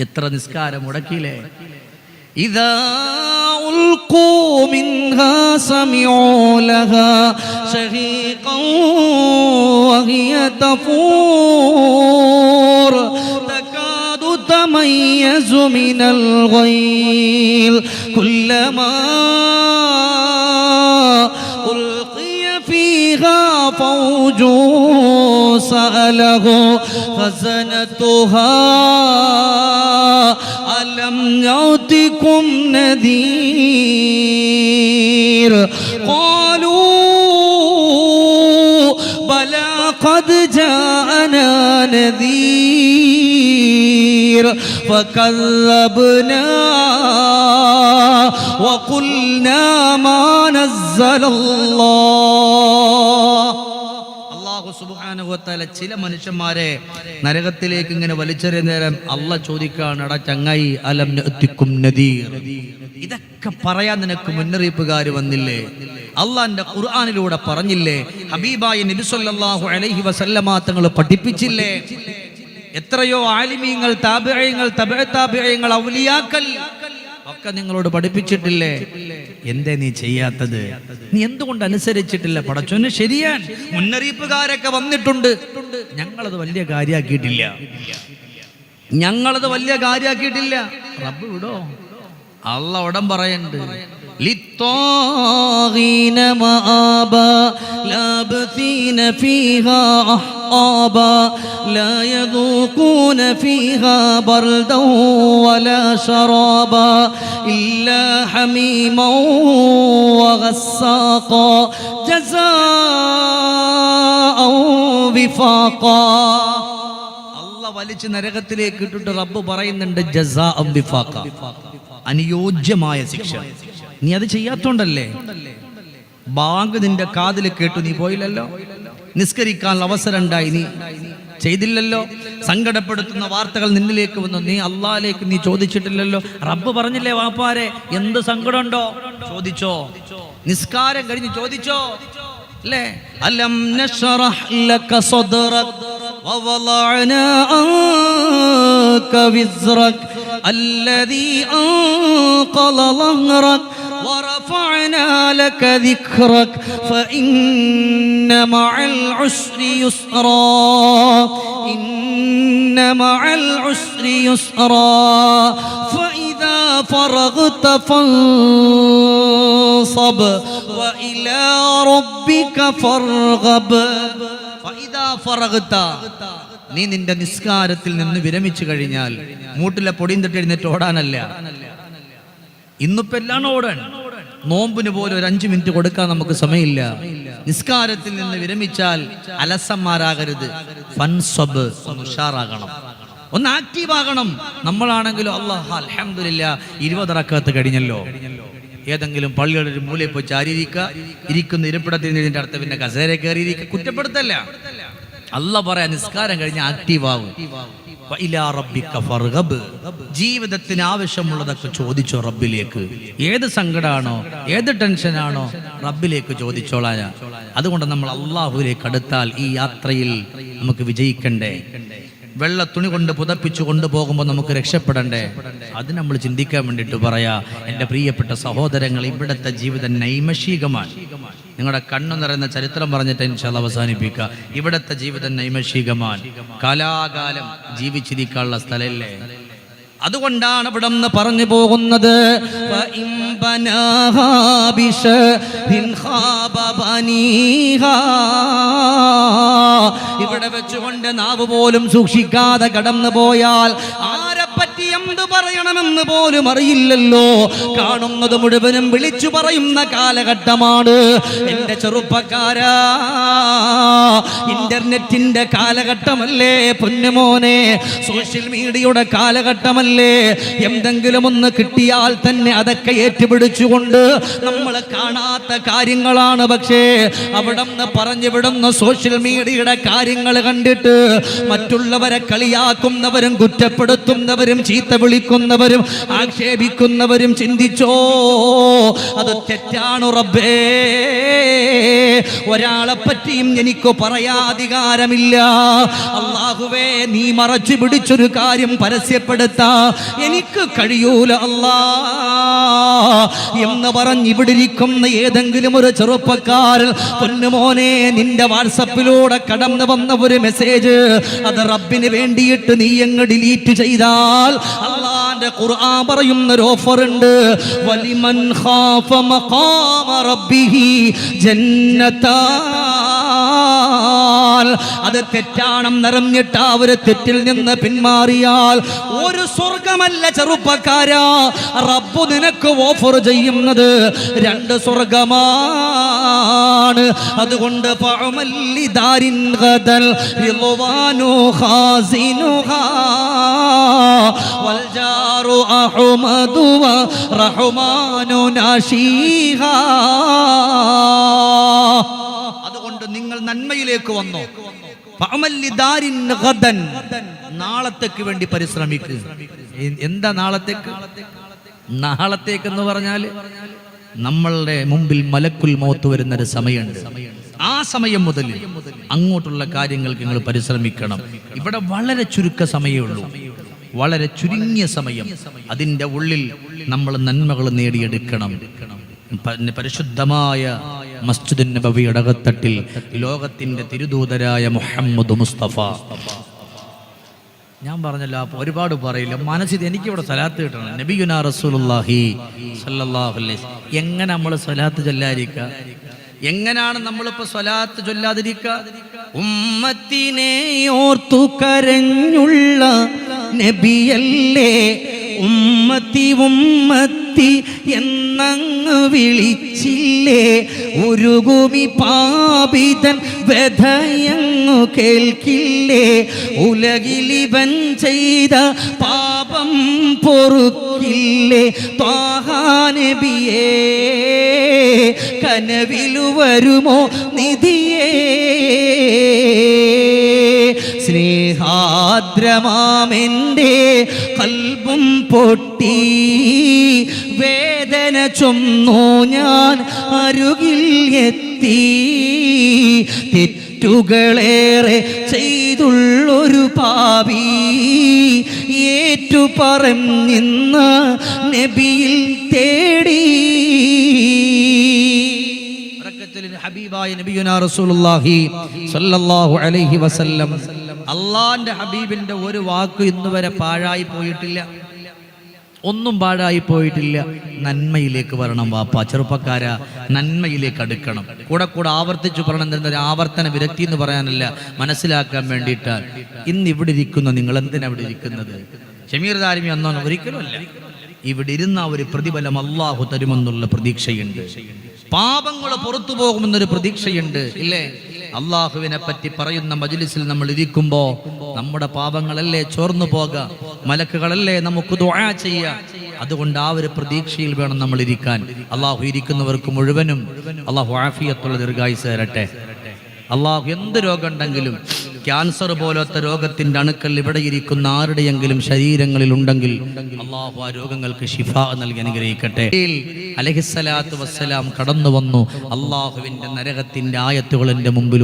എത്ര നിസ്കാരം മുടക്കിയില്ലേ. ഇദാ ഉൽഖൂ മിൻഹാ സമിഉ ലഹാ ശഹീഖൻ വഹിയ തഫൂർ തകാദു തമയ്യസു മിനൽ ഗൈൽ കുല്ലമാ ഉൽഖിയ ഫീഹാ ഫൗജു സഅലഹു ഖസനതുഹാ ألم يأتكم نذير قالوا بلى قد جاءنا نذير فكذبنا وقلنا ما نزل الله. സുബ്ഹാനഹു വ തആല ചില മനുഷ്യന്മാരെ നരകത്തിലേക്ക് ഇങ്ങനെ വലിച്ചെറിയുന്ന നേരം അള്ളാഹ് ചോദിക്കാണ്, എടാ ചങ്ങായി അലം നഅതികും നദീർ, ഇതൊക്കെ പറയാൻ നിനക്ക് മുന്നറിയിപ്പുകാർ വന്നില്ലേ, അള്ളാഹിന്റെ ഖുർആനിലൂടെ പറഞ്ഞില്ലേ, ഹബീബായ നബി സല്ലല്ലാഹു അലൈഹി വസല്ലമ തങ്ങൾ പഠിപ്പിച്ചില്ലേ, എത്രയോ ആലിമീങ്ങൾ, താബിഈങ്ങൾ, തബഅ താബിഈങ്ങൾ, ഔലിയാക്കൾ ഒക്കെ നിങ്ങളോട് പഠിപ്പിച്ചിട്ടില്ലേ, എന്തേ നീ ചെയ്യാത്തത്, നീ എന്തുകൊണ്ട് അനുസരിച്ചിട്ടില്ല? പടച്ചോന് ശരിയാണ്, മുന്നറിയിപ്പുകാരൊക്കെ വന്നിട്ടുണ്ട്, ഞങ്ങളത് വലിയ കാര്യാക്കിയിട്ടില്ല. റബ്ബ് വിടോ, അള്ളാ ഉടൻ പറയുന്നുണ്ട്, للطاغين مآبا لابثين فيها أحقابا لا يذوقون فيها بردا ولا شرابا إلا حميما وغساقا جزاء وفاقا. വലിച്ച് നരകത്തിലേക്ക് ഇട്ടിട്ട് റബ്ബ് പറയുന്നുണ്ട് ജസാഅം വിഫാഖ, അനുയോജ്യമായ ശിക്ഷ. നീ അത് ചെയ്യാത്തോണ്ടല്ലേ, ബാങ്ക് നിന്റെ കാതിൽ കേട്ടു നീ പോയില്ലല്ലോ, നിസ്കരിക്കാൻ അവസരം ഉണ്ടായി നീ ചെയ്തില്ലല്ലോ, സങ്കടപ്പെടുത്തുന്ന വാർത്തകൾ നിന്നിലേക്ക് വന്നു നീ അള്ളാഹിലേക്ക് നീ ചോദിച്ചിട്ടില്ലല്ലോ. റബ്ബ് പറഞ്ഞില്ലേ വാപ്പാരെ, എന്ത് സങ്കടമുണ്ടോ ചോദിച്ചോ, നിസ്കാരം കഴിഞ്ഞ് ചോദിച്ചോ അല്ലേ. അലം നശ്റഹ് ലക സദ്റക് ووضعنا عنك وزرك الذي أنقض ظهرك ورفعنا لك ذكرك فإن مع العسر يسرا إن مع العسر يسرا فإذا فرغت فانصب وإلى ربك فارغب. നീ നിന്റെ നിസ്കാരത്തിൽ നിന്ന് വിരമിച്ചു കഴിഞ്ഞാൽ മൂട്ടിലെ പൊടിയും തട്ടി എഴുന്നേറ്റ് ഓടാനല്ല, ഇന്നിപ്പോ എല്ലാം ഓടാൻ. നോമ്പിന് പോലും ഒരു 5 മിനിറ്റ് കൊടുക്കാൻ നമുക്ക് സമയമില്ല. നിസ്കാരത്തിൽ നിന്ന് വിരമിച്ചാൽ അലസന്മാരാകരുത്, ഫൻസബ്, ഉഷാറാകണം, ഒന്ന് ആക്റ്റീവ് ആകണം. നമ്മളാണെങ്കിലും അല്ലാഹ് അൽഹംദുലില്ലാ 20 റക്അത്ത് കഴിഞ്ഞല്ലോ, ഏതെങ്കിലും പള്ളിയുടെ ഒരു മൂലയിൽ പോയി ചാരിയിരിക്കുക, ഇരിക്കുന്ന ഇരിപ്പിടത്തിൽ ഇതിന്റെ അടുത്ത് പിന്നെ കസേര കയറിയിരിക്കുക, കുറ്റപ്പെടുത്തല്ല. അല്ലാഹ് പറയാ നിസ്കാരം കഴിഞ്ഞ് ആക്റ്റീവ് ആവും. ജീവിതത്തിന് ആവശ്യമുള്ളതൊക്കെ ചോദിച്ചോ റബ്ബിലേക്ക്. ഏത് സങ്കടമാണോ ഏത് ടെൻഷനാണോ റബ്ബിലേക്ക് ചോദിച്ചോളാനാ. അതുകൊണ്ട് നമ്മൾ അള്ളാഹുവിലേക്ക് അടുത്താൽ ഈ യാത്രയിൽ നമുക്ക് വിജയിക്കണ്ടേ. വെള്ള തുണി കൊണ്ട് പുതപ്പിച്ചു കൊണ്ടുപോകുമ്പോൾ നമുക്ക് രക്ഷപ്പെടണ്ടേ. അത് നമ്മൾ ചിന്തിക്കാൻ വേണ്ടിയിട്ട് പറയാ. എൻ്റെ പ്രിയപ്പെട്ട സഹോദരങ്ങൾ, ഇവിടുത്തെ ജീവിതം നൈമഷികമാണ്. നിങ്ങളുടെ കണ്ണു നിറയുന്ന ചരിത്രം പറഞ്ഞിട്ട് ഇൻഷാ അല്ലാഹ് അവസാനിപ്പിക്കുക. ഇവിടുത്തെ ജീവിതം നൈമഷികമാണ്, കാലാകാലം ജീവിച്ചിരിക്കാനുള്ള സ്ഥലമല്ലേ. അതുകൊണ്ടാണ് ഇവിടെ നിന്ന് പറഞ്ഞു പോകുന്നത്, ഇവിടെ വെച്ചുകൊണ്ട് നാവ് പോലും സൂക്ഷിക്കാതെ കടന്നു പോയാൽ ആരെ ആരെപ്പറ്റി എന്ത് പറയണമെന്ന് പോലും അറിയില്ലല്ലോ. കാണുന്നത് മുഴുവനും വിളിച്ചു പറയുന്ന കാലഘട്ടമാണ് എന്റെ ചെറുപ്പക്കാരാ. ഇന്റർനെറ്റിന്റെ കാലഘട്ടമല്ലേ പൊന്നുമോനെ, സോഷ്യൽ മീഡിയയുടെ കാലഘട്ടമല്ലേ. എന്തെങ്കിലും ഒന്ന് കിട്ടിയാൽ തന്നെ അതൊക്കെ ഏറ്റുപിടിച്ചുകൊണ്ട് നമ്മൾ കാണാത്ത കാര്യങ്ങളാണ്. പക്ഷേ അവിടെ നിന്ന് പറഞ്ഞു വിടുന്ന സോഷ്യൽ മീഡിയയുടെ കാര്യങ്ങൾ കണ്ടിട്ട് മറ്റുള്ളവരെ കളിയാക്കുന്നവരും കുറ്റപ്പെടുത്തുന്നവരും ചീത്ത വിളിക്കുന്നവരും ആക്ഷേപിക്കുന്നവരും ചിന്തിച്ചോ, അത് തെറ്റാണ് റബ്ബേ. ഒരാളെ പറ്റിയും എനിക്ക് പറയാധികാരമില്ല. അല്ലാഹുവേ, നീ മറച്ചു പിടിച്ചൊരു കാര്യം പരസ്യപ്പെടുത്താ എനിക്ക് കഴിയൂല അല്ലാ എന്ന് പറഞ്ഞ് ഇവിടെ ഇരിക്കുന്ന ഏതെങ്കിലും ഒരു ചെറുപ്പക്കാരൻ പൊന്നുമോനെ, നിന്റെ വാട്സപ്പിലൂടെ കടന്നു വന്ന ഒരു മെസ്സേജ് അത് റബ്ബിന് വേണ്ടിയിട്ട് നീ അങ്ങ് ഡിലീറ്റ് ചെയ്താൽ അല്ലാഹുവിന്റെ ഖുർആൻ പറയുന്ന ഒരു ഓഫർ ഉണ്ട്. വലിമൻ ഖാഫ മഖാമ റബ്ബിഹി ജന്നതാ. അത് തെറ്റാണെന്നറിഞ്ഞിട്ട് ആ ഒരു തെറ്റിൽ നിന്ന് പിന്മാറിയാൽ ഒരു സ്വർഗമല്ല ചെറുപ്പക്കാരാ, റബ്ബ് നിനക്ക് ഓഫർ ചെയ്യുന്നത് 2 സ്വർഗമാണ്. അതുകൊണ്ട് ഫഅമല്ലിദാരിൻ ഗദൽ റിളവാനു ഖാസിനുഹാ വൽ ജാറു അഹ്മദു വ റഹ്മാനു നാശീഹാ. അതുകൊണ്ട് നിങ്ങൾ നന്മയിലേക്ക് വന്നോ. ഫഅമല്ലിദാരിൻ ഗദൻ, നാളത്തേക്ക് വേണ്ടി പരിശ്രമിക്കുക. എന്താ നാളത്തേക്ക്? നാളത്തേക്ക് എന്ന് പറഞ്ഞാൽ നമ്മളുടെ മുമ്പിൽ മലക്കുൽ മൗത്ത് വരുന്നൊരു സമയമുണ്ട്. ആ സമയം മുതൽ അങ്ങോട്ടുള്ള കാര്യങ്ങൾക്ക് നിങ്ങൾ പരിശ്രമിക്കണം. ഇവിടെ വളരെ ചുരുക്ക സമയമേ, വളരെ ചുരുങ്ങിയ സമയം. അതിൻ്റെ ഉള്ളിൽ നമ്മൾ നന്മകൾ നേടിയെടുക്കണം. പരിശുദ്ധമായ മസ്ജിദുൻ നബവിയുടെ അകത്തട്ടിൽ ലോകത്തിന്റെ തിരുദൂതരായ മുഹമ്മദ് മുസ്തഫ, ഞാൻ പറഞ്ഞല്ലോ ഒരുപാട് പറയില്ല, മനസ്സിൽ എനിക്കിവിടെ സ്വലാത്ത് കിട്ടണം. നബിയുനാ റസൂലുള്ളാഹി സ്വല്ലല്ലാഹു അലൈഹി വസല്ലം. എങ്ങനെ നമ്മൾ സ്വലാത്ത് ചൊല്ലാതിരിക്കുക? എങ്ങനെയാണ് നമ്മളിപ്പോ സ്വലാത്ത് ചൊല്ലാതിരിക്കുക? ഉമ്മത്തിനെ ഓർത്തു കരഞ്ഞുള്ള നബിയല്ലേ, ഉമ്മത്തി ഉമ്മത്തി എന്നങ്ങ് വിളിച്ചില്ലേ, ഉരുകുമി പാപിതൻ വ്യഥയങ്ങു കേൾക്കില്ലേ, ഉലകിലിവൻ ചെയ്ത പാപം പൊറുക്കില്ലേ, ത്വാഹാ നബിയേ കനവിലു വരുമോ നിധിയേ. സ്നേഹാദ്രമാമെൻ്റെ കൽബും പൊട്ടി വേദന ചൊന്നു ഞാൻ അരുകിൽ എത്തി, തെറ്റുകളേറെ ചെയ്തുള്ളൊരു പാപി ഏറ്റു പറഞ്ഞിന്ന നബിയിൽ തേടി. ഹബീബായ നബിയുനാ റസൂലുള്ളാഹി സ്വല്ലല്ലാഹു അലൈഹി വസല്ലം, അള്ളാന്റെ ഹബീബിന്റെ ഒരു വാക്ക് ഇന്നുവരെ പാഴായി പോയിട്ടില്ല, ഒന്നും പാഴായി പോയിട്ടില്ല. നന്മയിലേക്ക് വരണം വാപ്പ, ചെറുപ്പക്കാരാ, നന്മയിലേക്ക് അടുക്കണം. കൂടെ കൂടെ ആവർത്തിച്ചു പറയണം. ഒരു ആവർത്തന വിരക്തി എന്ന് പറയാനല്ല, മനസ്സിലാക്കാൻ വേണ്ടിയിട്ടാണ്. ഇന്ന് ഇവിടെ ഇരിക്കുന്ന നിങ്ങൾ എന്തിനാ ഇവിടെ ഇരിക്കുന്നത്? ഷമീർ ദാരിമി എന്നോ ഒരിക്കലും അല്ല. ഇവിടെ ഇരുന്ന ഒരു പ്രതിഫലം അള്ളാഹു തരുമെന്നുള്ള പ്രതീക്ഷയുണ്ട്. പാപങ്ങൾ പുറത്തു പോകുമെന്നൊരു പ്രതീക്ഷയുണ്ട്, ഇല്ലേ? അള്ളാഹുവിനെ പറ്റി പറയുന്ന മജ്ലിസിൽ നമ്മൾ ഇരിക്കുമ്പോ നമ്മുടെ പാപങ്ങളല്ലേ ചോർന്നു പോക, മലക്കുകളല്ലേ നമുക്ക് ദുആ ചെയ്യാ. അതുകൊണ്ട് ആ ഒരു പ്രതീക്ഷയിൽ വേണം നമ്മൾ ഇരിക്കാൻ. അള്ളാഹു ഇരിക്കുന്നവർക്ക് മുഴുവനും അള്ളാഹു ആഫിയത്തുള്ള ദീർഘായുസ്സ് തരട്ടെ. അള്ളാഹു എന്ത് രോഗം ഉണ്ടെങ്കിലും, ക്യാൻസർ പോലത്തെ രോഗത്തിന്റെ അണുക്കൾ ഇവിടെ ഇരിക്കുന്ന ആരുടെയെങ്കിലും ശരീരങ്ങളിൽ ഉണ്ടെങ്കിൽ അള്ളാഹു ആ രോഗങ്ങൾക്ക് ശിഫാ നൽകി അനുഗ്രഹിക്കട്ടെ. അലൈഹിസ്സലാത്തു വസ്സലാം കടന്നു വന്നു. അള്ളാഹുവിന്റെ നരകത്തിന്റെ ആയത്തുകൾ എന്റെ മുമ്പിൽ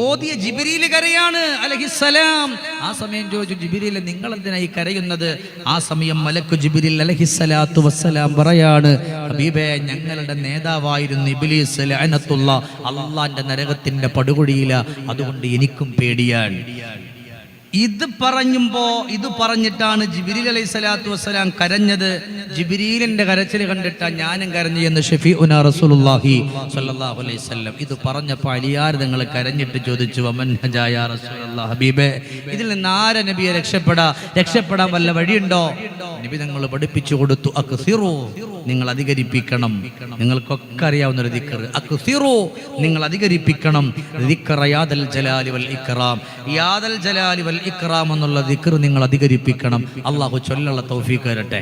ഓതിയ ജിബ്രീൽ കരയാണ് അലൈഹിസ്സലാം. ആ സമയം ചോദിച്ചു, ജിബ്രീൽ നിങ്ങൾ എന്തിനായി കരയുന്നത്? ആ സമയം മലക്കു ജിബ്രീൽ അലൈഹിസ്സലാത്തു വസ്സലാം പറയാണ്, ഹബീബേ, ഞങ്ങളുടെ നേതാവായിരുന്നു ഇബ്ലീസ് ലഅനത്തുല്ലാഹ്, അള്ളാന്റെ നരകത്തിന്റെ പടുകുഴിയില, അതുകൊണ്ട് എനിക്കും പേടിയാണ്. ഇത് പറഞ്ഞിട്ടാണ് ജിബ്രീൽ അലൈഹി സ്വലാത്തു വസ്സലാം കരഞ്ഞത്. ജിബ്രീലിന്റെ കരച്ചിൽ കണ്ടിട്ടാണ് ഞാനും കരഞ്ഞു എന്ന് ഷഫീഉനാ റസൂലുള്ളാഹി സ്വല്ലല്ലാഹു അലൈഹി വസല്ലം. ഇത് പറഞ്ഞപ്പോൾ അലിയാർ നിങ്ങൾ കരഞ്ഞിട്ട് ചോദിച്ചു, വമൻ ഹജാ യാ റസൂലല്ലാഹ് ഹബീബേ, ഇതിൽ നിന്ന് ആരെ നബിയെ രക്ഷപ്പെടാൻ വല്ല വഴിയുണ്ടോ? നബി തങ്ങൾ പഠിപ്പിച്ചു കൊടുത്തു, അക്സിറു, നിങ്ങൾ അധികരിപ്പിക്കണം. നിങ്ങൾക്കൊക്കെ അറിയാവുന്ന ഒരു ദിക്ർ, അക്സിറു, നിങ്ങൾ അധികരിപ്പിക്കണം. ദിക്ർ യാദൽ ജലാലി വൽ ഇക്റാം, യാദൽ ജലാലി വൽ ഇക്റാം എന്നുള്ള ദിക്ർ നിങ്ങൾ അധികരിപ്പിക്കണം. അള്ളാഹു ചൊല്ലുള്ള തൗഫീഖ് തരട്ടെ.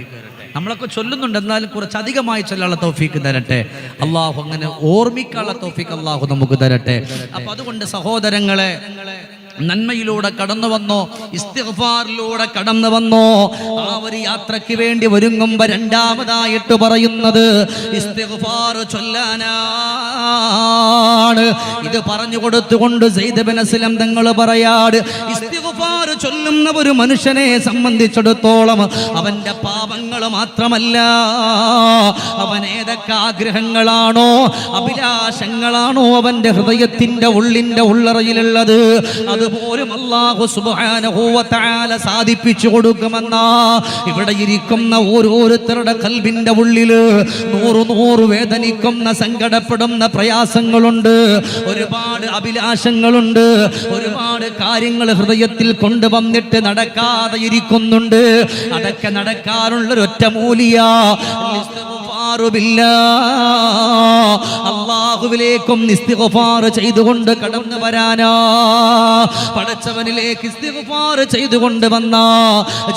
നമ്മളൊക്കെ ചൊല്ലുന്നുണ്ട്, എന്നാലും കുറച്ചധികമായി ചൊല്ലുള്ള തൗഫീഖ് തരട്ടെ. അള്ളാഹു അങ്ങനെ ഓർമ്മിക്കാനുള്ള തൗഫീഖ് അള്ളാഹു നമുക്ക് തരട്ടെ. അപ്പൊ അതുകൊണ്ട് സഹോദരങ്ങളെ, നന്മയിലൂടെ കടന്നു വന്നോ, ഇസ്തിഗ്ഫാറിലൂടെ കടന്നു വന്നോ, ആ ഒരു യാത്രയ്ക്ക് വേണ്ടി ഒരുങ്ങുമ്പോ രണ്ടാമതായിട്ട് പറയുന്നത് ഇസ്തിഗ്ഫാർ ചൊല്ലാനാണ്. ഇത് പറഞ്ഞു കൊടുത്തുകൊണ്ട് സെയ്ദ് ബിൻ അസ്ലം തങ്ങൾ പറയാട്, ഇസ്തിഗ്ഫാർ ചൊല്ലുന്ന ഒരു മനുഷ്യനെ സംബന്ധിച്ചിടത്തോളം അവന്റെ പാപങ്ങൾ മാത്രമല്ല, അവൻ ഏതൊക്കെ ആഗ്രഹങ്ങളാണോ അഭിലാഷങ്ങളാണോ അവന്റെ ഹൃദയത്തിന്റെ ഉള്ളറയിലുള്ളത് അതുപോലും അല്ലാഹു സുബ്ഹാനഹു വ തആല സാധിപ്പിച്ചു കൊടുക്കുമെന്നാ. ഇവിടെ ഇരിക്കുന്ന ഓരോരുത്തരുടെ ഖൽബിന്റെ ഉള്ളില് നൂറ് വേദനിക്കുന്ന സങ്കടപ്പെടുന്ന പ്രയാസങ്ങളുണ്ട്, ഒരുപാട് അഭിലാഷങ്ങളുണ്ട്, ഒരുപാട് കാര്യങ്ങൾ ഹൃദയത്തിൽ കൊണ്ടുവന്നിട്ട് നടക്കാതെ ഇരിക്കുന്നുണ്ട്. അതൊക്കെ നടക്കാനുള്ളൊരു ഒറ്റ മൂലിയാ അല്ലാഹുവിലേക്കും ഇസ്തിഗ്ഫാർ ചെയ്തുകൊണ്ട് കടന്നു വരാനാ. പടച്ചവനിലേക്ക് ഇസ്തിഗ്ഫാർ ചെയ്തുകൊണ്ട് വന്ന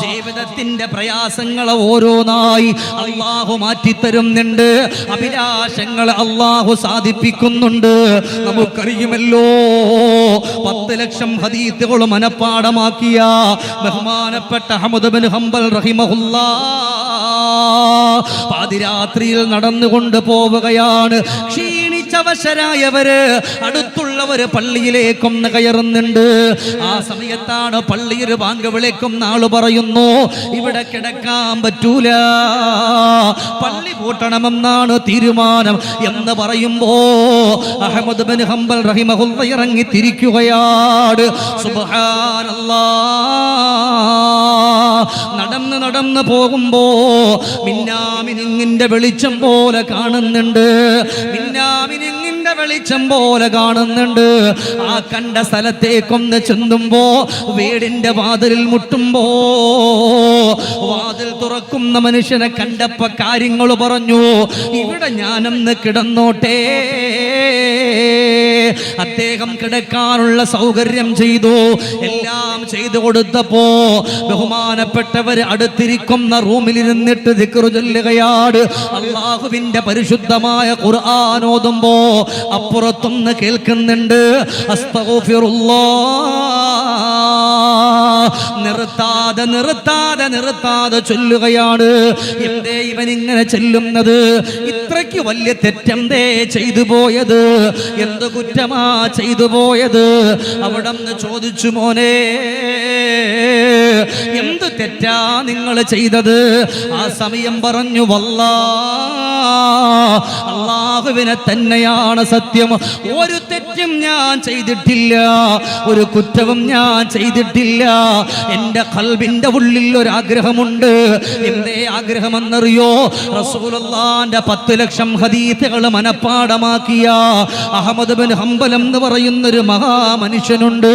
ജീവിതത്തിന്റെ പ്രയാസങ്ങൾ ഓരോന്നായി അല്ലാഹു മാറ്റിത്തരുന്നുണ്ട്, അഭിലാഷങ്ങൾ അല്ലാഹു സാധിപ്പിക്കുന്നുണ്ട്. നമുക്കറിയുമല്ലോ 10 ലക്ഷം ഹദീസുകൾ മനപ്പാഠമാക്കിയ ബഹുമാനപ്പെട്ട അഹ്മദ് ബിൻ ഹംബൽ റഹിമഹുല്ലാഹ് പാതിരാത്രിയിൽ നടന്നുകൊണ്ട് പോവുകയാണ്. ക്ഷീണിച്ചവശരായവര് അടുത്തുള്ളവര് പള്ളിയിലേക്കൊന്ന് കയറുന്നുണ്ട്. ആ സമയത്താണ് പള്ളിയിൽ ബാങ്ക് വിളിക്കുന്ന ആള് പറയുന്നു, ഇവിടെ കിടക്കാൻ പറ്റൂല, പള്ളി പൂട്ടണമെന്നാണ് തീരുമാനം എന്ന് പറയുമ്പോ അഹ്മദ് ബിൻ ഹംബൽ റഹിമഹുല്ലാഹ് ഇറങ്ങി തിരിക്കുകയാണ്. സുബ്ഹാനല്ലാഹ്, നടന്ന് പോകുമ്പോ മിന്നാമിനിങ്ങിന്റെ വെളിച്ചം പോലെ കാണുന്നുണ്ട്, മിന്നാമിനിങ്ങിന്റെ വെളിച്ചം പോലെ കാണുന്നുണ്ട്. ആ കണ്ട സ്ഥലത്തേക്കൊന്ന് ചെന്നുമ്പോ വീടിന്റെ വാതിലിൽ മുട്ടുമ്പോ വാതിൽ തുറക്കുന്ന മനുഷ്യനെ കണ്ടപ്പോ കാര്യങ്ങൾ പറഞ്ഞു, ഇവിടെ ഞാനൊന്ന് കിടന്നോട്ടെ. അദ്ദേഹം കിടക്കാനുള്ള സൗകര്യം ചെയ്തു, എല്ലാം ചെയ്തു കൊടുത്തപ്പോ ബഹുമാനപ്പെട്ടവർ അടുത്തിരിക്കുന്ന റൂമിലിരുന്നിട്ട് ദിക്ർ ചൊല്ലുകയാണ്. അല്ലാഹുവിന്റെ പരിശുദ്ധമായ ഖുർആൻ ഓതുമ്പോ അപ്പുറത്തൊന്ന് കേൾക്കുന്നുണ്ട്, അസ്തഗ്ഫിറുല്ലാഹ്, നിർത്താതെ ചൊല്ലുകയാണ്. എന്തേ ഇവൻ ഇങ്ങനെ ചെല്ലുന്നത്? ഇത്രയ്ക്ക് വലിയ തെറ്റെന്തേ ചെയ്തു പോയത്? എന്ത് കുറ്റമാ ചെയ്തു പോയത്? അവിടെ നിന്ന് ചോദിച്ചു, മോനെ എന്ത് തെറ്റാ നിങ്ങൾ ചെയ്തത്? ആ സമയം പറഞ്ഞു, അല്ലാഹുവിനെ തന്നെയാണ് സത്യം, ഒരു തെറ്റും ഞാൻ ചെയ്തിട്ടില്ല, ഒരു കുറ്റവും ഞാൻ ചെയ്തിട്ടില്ല. എൻ്റെ ഖൽബിന്റെ ഉള്ളിൽ ഒരു ആഗ്രഹമുണ്ട്. എന്തേ ആഗ്രഹമെന്നറിയോ? റസൂലുള്ളാഹിന്റെ 10 ലക്ഷം ഹദീസുകൾ മനപ്പാഠമാക്കിയ അഹ്മദ് ബിൻ ഹംബൽ എന്ന് പറയുന്നൊരു മഹാമനുഷ്യനുണ്ട്.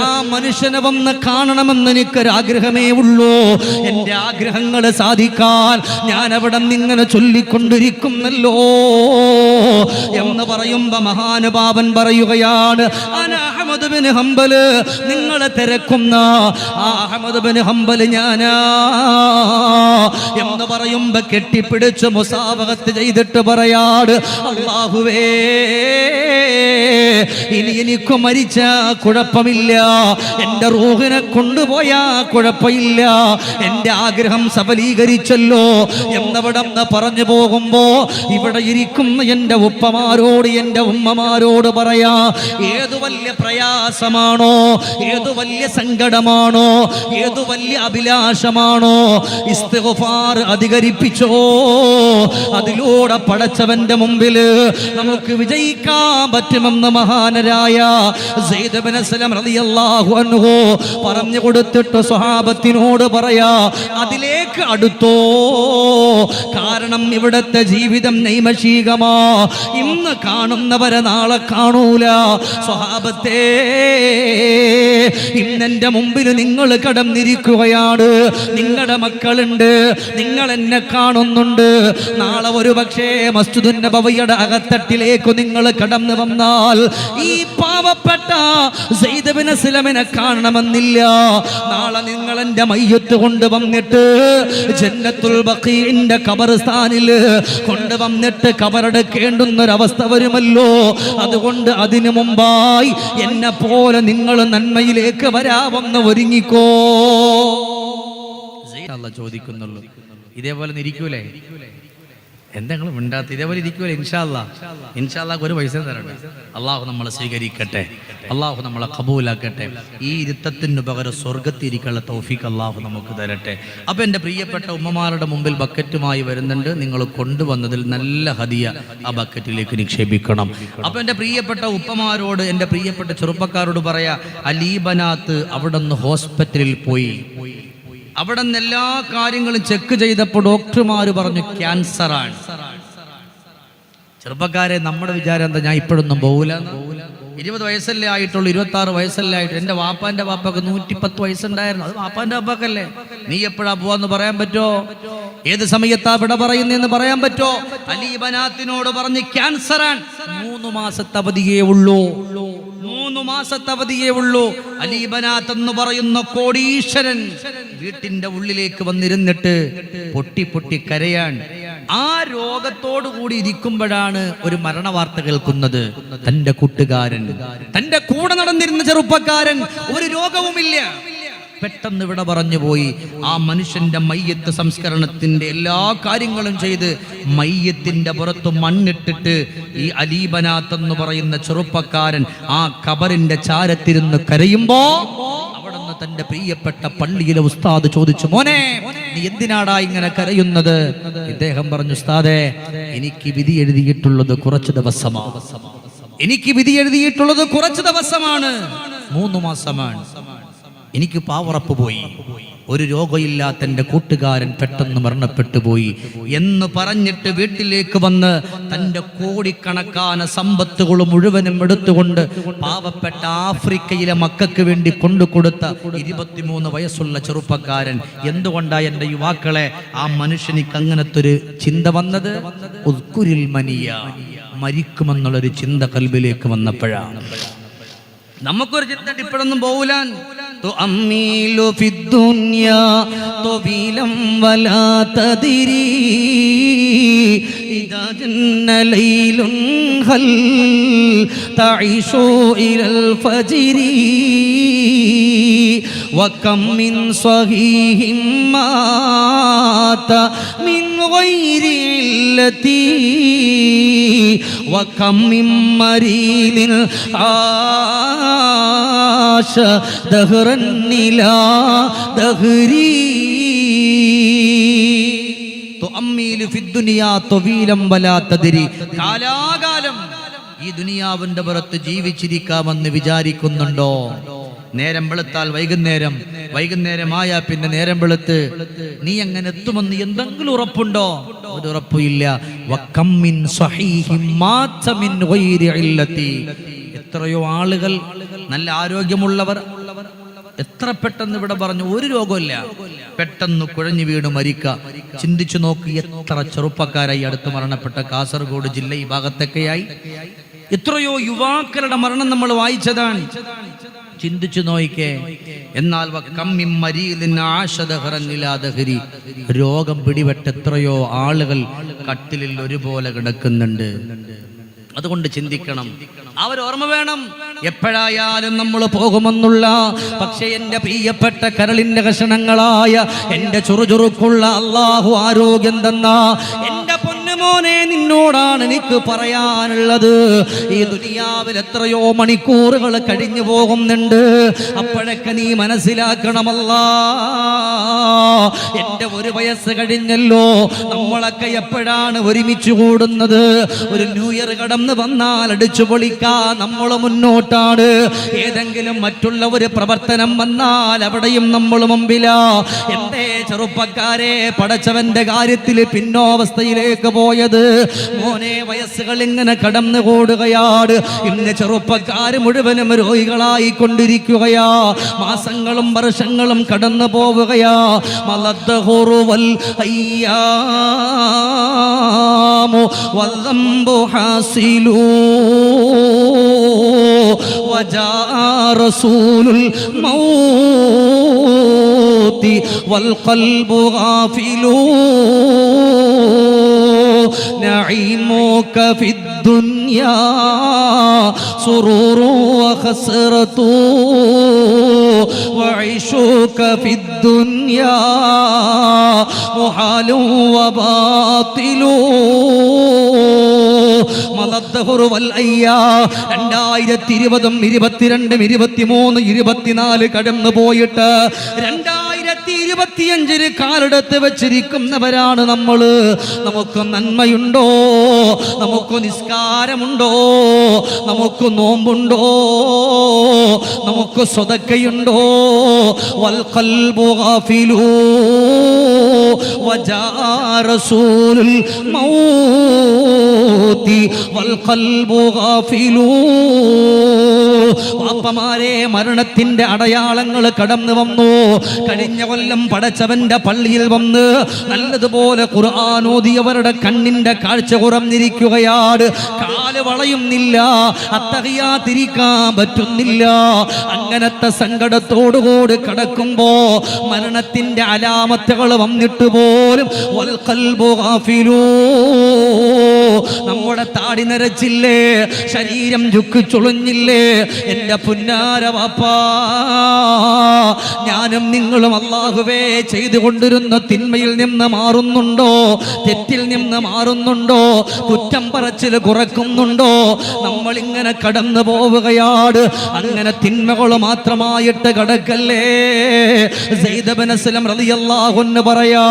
ആ മനുഷ്യനെ വന്ന് കാണണമെന്ന് എനിക്കൊരാഗ്രഹമേ ഉള്ളൂ. എൻ്റെ ആഗ്രഹങ്ങൾ സാധിക്കാൻ ഞാൻ അവിടെ നിന്നിങ്ങനെ ചൊല്ലിക്കൊണ്ടിരിക്കുന്നല്ലോ എന്ന് പറയുമ്പോ മഹാനുഭാവൻ പറയുകയാണ്, അഹ്മദ് ബിൻ ഹംബൽ, നിങ്ങളെ തിരക്കുന്ന ആ അഹ്മദ് ബിൻ ഹംബൽ ഞാനാ എന്ന് പറയുമ്പോ കെട്ടിപ്പിടിച്ച് മുസാഫഹത്ത് ചെയ്തിട്ട് പറയാട്, അല്ലാഹുവേ ഇനി എനിക്ക് മരിച്ച കുഴപ്പമില്ല, എൻ്റെ റൂഹിനെ കൊണ്ടുപോയാ കുഴപ്പമില്ല, എൻ്റെ ആഗ്രഹം സഫലീകരിച്ചല്ലോ എന്നവിടെ പറഞ്ഞു പോകുമ്പോ ഇവിടെ ഇരിക്കുന്ന എൻ്റെ ഉപ്പമാരോട് എൻ്റെ ഉമ്മമാരോട് പറ പറയാ, ഏതു വലിയ പ്രയാസമാണോ, ഏതു വലിയ സങ്കടമാണോ, ഏതു വലിയ അഭിലാഷമാണോ, ഇസ്തിഗ്ഫാർ അധികരിപ്പിച്ചോ. അതിലൂടെ പടച്ചവന്റെ മുമ്പിൽ നമുക്ക് വിജയിക്കാൻ പറ്റുമെന്ന് മഹാനരായ സയ്യിദ് ഇബ്നു അസ്ലം റളിയല്ലാഹു അൻഹു പറഞ്ഞു കൊടുത്തിട്ട് സ്വഹാബത്തിനോട് പറയാ, അതിലേക്ക് അടുത്തോ. കാരണം ഇവിടത്തെ ജീവിതം നൈമഷികമാ. ഇന്ന് കാണുന്നവരെ നാളെ കാണൂല. സ്വഹാബത്തേ, ഇന്നെന്റെ മുമ്പിൽ നിങ്ങൾ കടന്നിരിക്കുകയാണ്. നിങ്ങളുടെ മക്കളുണ്ട്, നിങ്ങൾ എന്നെ കാണുന്നുണ്ട്. നാളെ ഒരു പക്ഷേ മസ്ജിദുൻ നബവിയുടെ അകത്തട്ടിലേക്ക് നിങ്ങൾ കടന്നു വന്നാൽ ഈ പാവപ്പെട്ട സയ്യിദ് ഇബ്നു അസ്ലമിനെ കാണണമെന്നില്ല. നാളെ നിങ്ങൾ എന്റെ മയ്യത്ത് കൊണ്ടുവന്നിട്ട് ജന്നത്തുൽ ബഖീഇന്റെ ഖബർസ്ഥാനിൽ കൊണ്ടുവന്നിട്ട് കബറടക്കേണ്ടുന്നൊരവസ്ഥ വരുമല്ലോ. അതുകൊണ്ട് അതിനു മുമ്പായി എന്നെ പോലെ നിങ്ങൾ നന്മയിലേക്ക് വരാമെന്ന് ഒരുങ്ങിക്കോ. ചോദിക്കുന്നുള്ളൂ, ഇതേപോലെ ഇരിക്കൂലേ? എന്തെങ്കിലും മിണ്ടാത്ത ഇതേപോലെ ഇരിക്കൂലേ? ഇൻഷാല്ലാ ഒരു പൈസ തരട്ടെ. അള്ളാഹു നമ്മളെ സ്വീകരിക്കട്ടെ, അള്ളാഹു നമ്മളെ ഖബൂലാക്കട്ടെ. ഈ ഇരുത്തത്തിന് പകരം സ്വർഗത്തിരിക്കാനുള്ള തൗഫീഖ് അള്ളാഹു നമുക്ക് തരട്ടെ. അപ്പം എൻ്റെ പ്രിയപ്പെട്ട ഉമ്മമാരുടെ മുമ്പിൽ ബക്കറ്റുമായി വരുന്നുണ്ട്. നിങ്ങൾ കൊണ്ടുവന്നതിൽ നല്ല ഹദിയ ആ ബക്കറ്റിലേക്ക് നിക്ഷേപിക്കണം. അപ്പം എൻ്റെ പ്രിയപ്പെട്ട ഉപ്പമാരോട്, എൻ്റെ പ്രിയപ്പെട്ട ചെറുപ്പക്കാരോട് പറയാ, അലീബനാത്ത് അവിടെ നിന്ന് ഹോസ്പിറ്റലിൽ പോയി. അവിടെ നിന്ന് എല്ലാ കാര്യങ്ങളും ചെക്ക് ചെയ്തപ്പോൾ ഡോക്ടർമാര് പറഞ്ഞു ക്യാൻസറാണ്. ചെറുപ്പക്കാരെ, നമ്മുടെ വിചാരം എന്താ, ഞാൻ ഇപ്പോഴൊന്നും പോകില്ല. 20 വയസ്സല്ലേ ആയിട്ടുള്ളൂ, 26 വയസ്സല്ലേ ആയിട്ടുള്ളൂ. എൻ്റെ വാപ്പാൻ്റെ വാപ്പക്ക് 110 വയസ്സുണ്ടായിരുന്നു. അത് വാപ്പാൻ്റെ വാപ്പക്കല്ലേ. നീ എപ്പോഴാ പോവാന്ന് പറയാൻ പറ്റോ? ഏത് സമയത്താ വിട പറയുന്നതെന്ന് പറയാൻ പറ്റോ? അലീബനാത്തിനോട് പറഞ്ഞ് ക്യാൻസറാണ്. 3 മാസത്തെ അവധിയേ ഉള്ളൂ. 3 മാസത്തെ അവധിയേ ഉള്ളൂ. അലീബനാത്ത് എന്ന് പറയുന്ന കോടീശ്വരൻ വീട്ടിന്റെ ഉള്ളിലേക്ക് വന്നിരുന്നിട്ട് പൊട്ടി പൊട്ടി കരയാൻ. ആ രോഗത്തോടു കൂടി ഇരിക്കുമ്പോഴാണ് ഒരു മരണ വാർത്ത കേൾക്കുന്നത്. തന്റെ കൂട്ടുകാരൻ, തന്റെ കൂടെ നടന്നിരുന്ന ചെറുപ്പക്കാരൻ, ഒരു രോഗവുമില്ല, പെട്ടെന്ന് ഇവിടെ പറഞ്ഞു പോയി. ആ മനുഷ്യന്റെ മയ്യത്ത് സംസ്കരണത്തിന്റെ എല്ലാ കാര്യങ്ങളും ചെയ്ത് മയ്യത്തിന്റെ പുറത്ത് മണ്ണിട്ടിട്ട് ഈ അലീബനാത്ത് എന്ന് പറയുന്ന ചെറുപ്പക്കാരൻ ആ ഖബറിന്റെ ചാരത്തിരുന്ന് കരയുമ്പോ അവിടുന്ന് തന്റെ പ്രിയപ്പെട്ട പള്ളിയിലെ ഉസ്താദ് ചോദിച്ചു, മോനെ നീ എന്തിനാടാ ഇങ്ങനെ കരയുന്നത്? ഇദ്ദേഹം പറഞ്ഞു, ഉസ്താദേ, എനിക്ക് വിധി എഴുതിയിട്ടുള്ളത് കുറച്ച് ദിവസമാണ്. എനിക്ക് വിധി എഴുതിയിട്ടുള്ളത് കുറച്ച് ദിവസമാണ്, 3 മാസമാണ്. എനിക്ക് പാവറപ്പ് പോയി. ഒരു രോഗമില്ലാത്ത എൻ്റെ കൂട്ടുകാരൻ പെട്ടെന്ന് മരണപ്പെട്ടു പോയി എന്ന് പറഞ്ഞിട്ട് വീട്ടിലേക്ക് വന്ന് തൻ്റെ കോടിക്കണക്കാന സമ്പത്തുകൾ മുഴുവനും എടുത്തുകൊണ്ട് പാവപ്പെട്ട ആഫ്രിക്കയിലെ മക്കൾക്ക് വേണ്ടി കൊണ്ടുകൊടുത്ത 23 വയസ്സുള്ള ചെറുപ്പക്കാരൻ. എന്തുകൊണ്ടാണ് എൻ്റെ യുവാക്കളെ ആ മനുഷ്യനിക്ക് അങ്ങനത്തെ ഒരു ചിന്ത വന്നത്? ഉദ്കുരിൽ മനിയ, മരിക്കുമെന്നുള്ളൊരു ചിന്ത കൽബിലേക്ക് വന്നപ്പോഴാണ്. നമുക്കൊരു ചിന്ത ഇപ്പോഴൊന്നും പോകൂലാൻ. تؤمل في الدنيا طويلا ولا تدري إذا جن ليل هل تعيش إلى الفجر وكم من صحيح مات من غير علة وكم من مريض عاش دهرا إلى دهري تؤمل في الدنيا طويلا ولا تدري. കാലാകാലം ഈ ദുനിയാവിന്റെ പുറത്ത് ജീവിച്ചിരിക്കാമെന്ന് വിചാരിക്കുന്നുണ്ടോ? നേരം വെളുത്താൽ വൈകുന്നേരമായ പിന്നെ നേരം വെളുത്ത് നീ അങ്ങനെ എത്തുമെന്ന് എന്തെങ്കിലും ഉറപ്പുണ്ടോ? ഒരു ഉറപ്പില്ല. എത്രയോ ആളുകൾ, നല്ല ആരോഗ്യമുള്ളവർ, എത്ര പെട്ടെന്ന് ഇവിടെ പറഞ്ഞു ഒരു രോഗമില്ല, പെട്ടെന്ന് കുഴഞ്ഞു വീണ് മരിക്കുക. ചിന്തിച്ചു നോക്കി, എത്ര ചെറുപ്പക്കാരായി അടുത്ത് മരണപ്പെട്ട കാസർഗോഡ് ജില്ല ഈ ഭാഗത്തൊക്കെയായി എത്രയോ യുവാക്കളുടെ മരണം നമ്മൾ വായിച്ചതാണ്. ചിന്തിച്ചു നോയിക്കേ. എന്നാൽ രോഗം പിടിപെട്ട എത്രയോ ആളുകൾ കട്ടിലിൽ ഒരുപോലെ കിടക്കുന്നുണ്ട്. അതുകൊണ്ട് ചിന്തിക്കണം, അവരോർമ്മ വേണം, എപ്പോഴായാലും നമ്മൾ പോകുമെന്നുള്ള. പക്ഷെ എൻ്റെ പ്രിയപ്പെട്ട കരളിന്റെ കഷണങ്ങളായ എൻ്റെ ചുറുചുറുക്കുള്ള അള്ളാഹു ആരോഗ്യം തന്ന എൻ്റെ പൊന്നു മോനെ നിന്നോടാണ് എനിക്ക് പറയാനുള്ളത്. ഈ ദുനിയാവിൽ എത്രയോ മണിക്കൂറുകൾ കഴിഞ്ഞു പോകുന്നുണ്ട്. അപ്പോഴൊക്കെ നീ മനസ്സിലാക്കണമല്ല, എന്റെ 1 വയസ്സ് കഴിഞ്ഞല്ലോ. നമ്മളൊക്കെ എപ്പോഴാണ് ഒരുമിച്ച് കൂടുന്നത്? ഒരു ന്യൂ ഇയർ കടന്ന് വന്നാൽ അടിച്ചു പൊളിക്കാൻ നമ്മൾ മുന്നോട്ടാണ്. ഏതെങ്കിലും മറ്റുള്ള ഒരു പ്രവർത്തനം വന്നാൽ അവിടെയും നമ്മൾ മുമ്പിലാ. എന്തേ ചെറുപ്പക്കാരെ പടച്ചവന്റെ കാര്യത്തിൽ പിന്നോവസ്ഥയിലേക്ക് പോയത്? മോനെ, വയസ്സുകൾ ഇങ്ങനെ കടന്നു കൂടുകയാണ്. ഇന്ന് ചെറുപ്പക്കാർ മുഴുവനും രോഗികളായി കൊണ്ടിരിക്കുകയാ. മാസങ്ങളും വർഷങ്ങളും കടന്നു പോവുകയാ. മലദ്ദഹുറുവൽ അയ്യാമു വദംബു ഹാസിലു വജാഅ റസൂലുൽ മൗതി വൽ ഖൽബു ഗാഫിലു നഈമുക ഫിദ്ദുനിയാ സുറൂറു വഖസ്റതു വഇശുക ഫിദ്ദുനിയാ മുഹാലു വബാതിലു. 2020, 22, 23, 24 കടന്നു പോയിട്ട് 2025 കാലെടുത്ത് വെച്ചിരിക്കുന്നവരാണ് നമ്മൾ. നമുക്ക് നന്മയുണ്ടോ? നമുക്ക് നിസ്കാരമുണ്ടോ? നമുക്ക് നോമ്പുണ്ടോ? നമുക്ക് സ്വതക്കയുണ്ടോ? വൽ ഖൽബു ഗാഫിലു വജാഅ റസൂലുൽ മൗതി വൽ ഖൽബു ഗാഫിലു. പാപ്പമാരെ, മരണത്തിന്റെ അടയാളങ്ങൾ കടന്നു വന്നു. കഴിഞ്ഞ കൊല്ലം പടച്ചവന്റെ പള്ളിയിൽ വന്ന് നല്ലതുപോലെ ഖുർആൻ ഓതിയവരുടെ കണ്ണിന്റെ കാഴ്ച കുറഞ്ഞിരിക്കുകയാണ്. കാല് വളയുന്നില്ല, അത്തഹിയാത്തിരിക്കാൻ പറ്റുന്നില്ല. അങ്ങനത്തെ സങ്കടത്തോടുകൂടി കിടക്കുമ്പോ മരണത്തിന്റെ അലാമത്തുകൾ വന്നിട്ട് പോലും വൽ ഖൽബു ഗാഫിലു. നമ്മുടെ താടി നരച്ചില്ലേ, ശരീരം ചുക്കിച്ചുളഞ്ഞില്ലേ? എന്റെ പുന്നാര വാപ്പാ, ഞാനും നിങ്ങളും അല്ലാഹുവേ ചെയ്തുകൊണ്ടിരുന്ന തിന്മയിൽ നിന്ന് മാറുന്നുണ്ടോ? തെറ്റിൽ നിന്ന് മാറുന്നുണ്ടോ? കുറ്റം പറച്ചിൽ കുറക്കുന്നുണ്ടോ? നമ്മൾ ഇങ്ങനെ കടന്നു പോവുകയാണ്. അങ്ങനെ തിന്മകൾ മാത്രമായിട്ട് കിടക്കല്ലേ. സയ്യിദ് ഇബ്നു അസ്ലം റളിയല്ലാഹു അൻഹു പറയാ,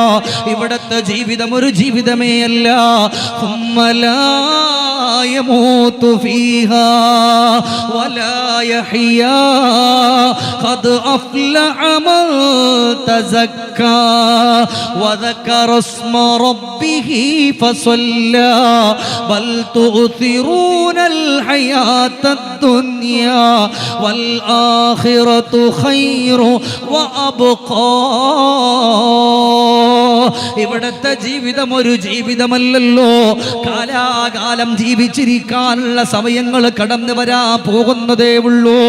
ഇവിടത്തെ ജീവിതം ഒരു ജീവിതമേ അല്ല. يموت فيها ولا يحيا قد أفلح من تزكى وذكر اسم ربه فصلى بل تؤثرون الحياة الدنيا والآخرة خير وأبقى. ഇവിടത്തെ ജീവിതം ഒരു ജീവിതമല്ലല്ലോ. കാലാകാലം ജീവിച്ചിരിക്കാനുള്ള സമയങ്ങൾ കടന്നു വരാൻ പോകുന്നതേ ഉള്ളൂ.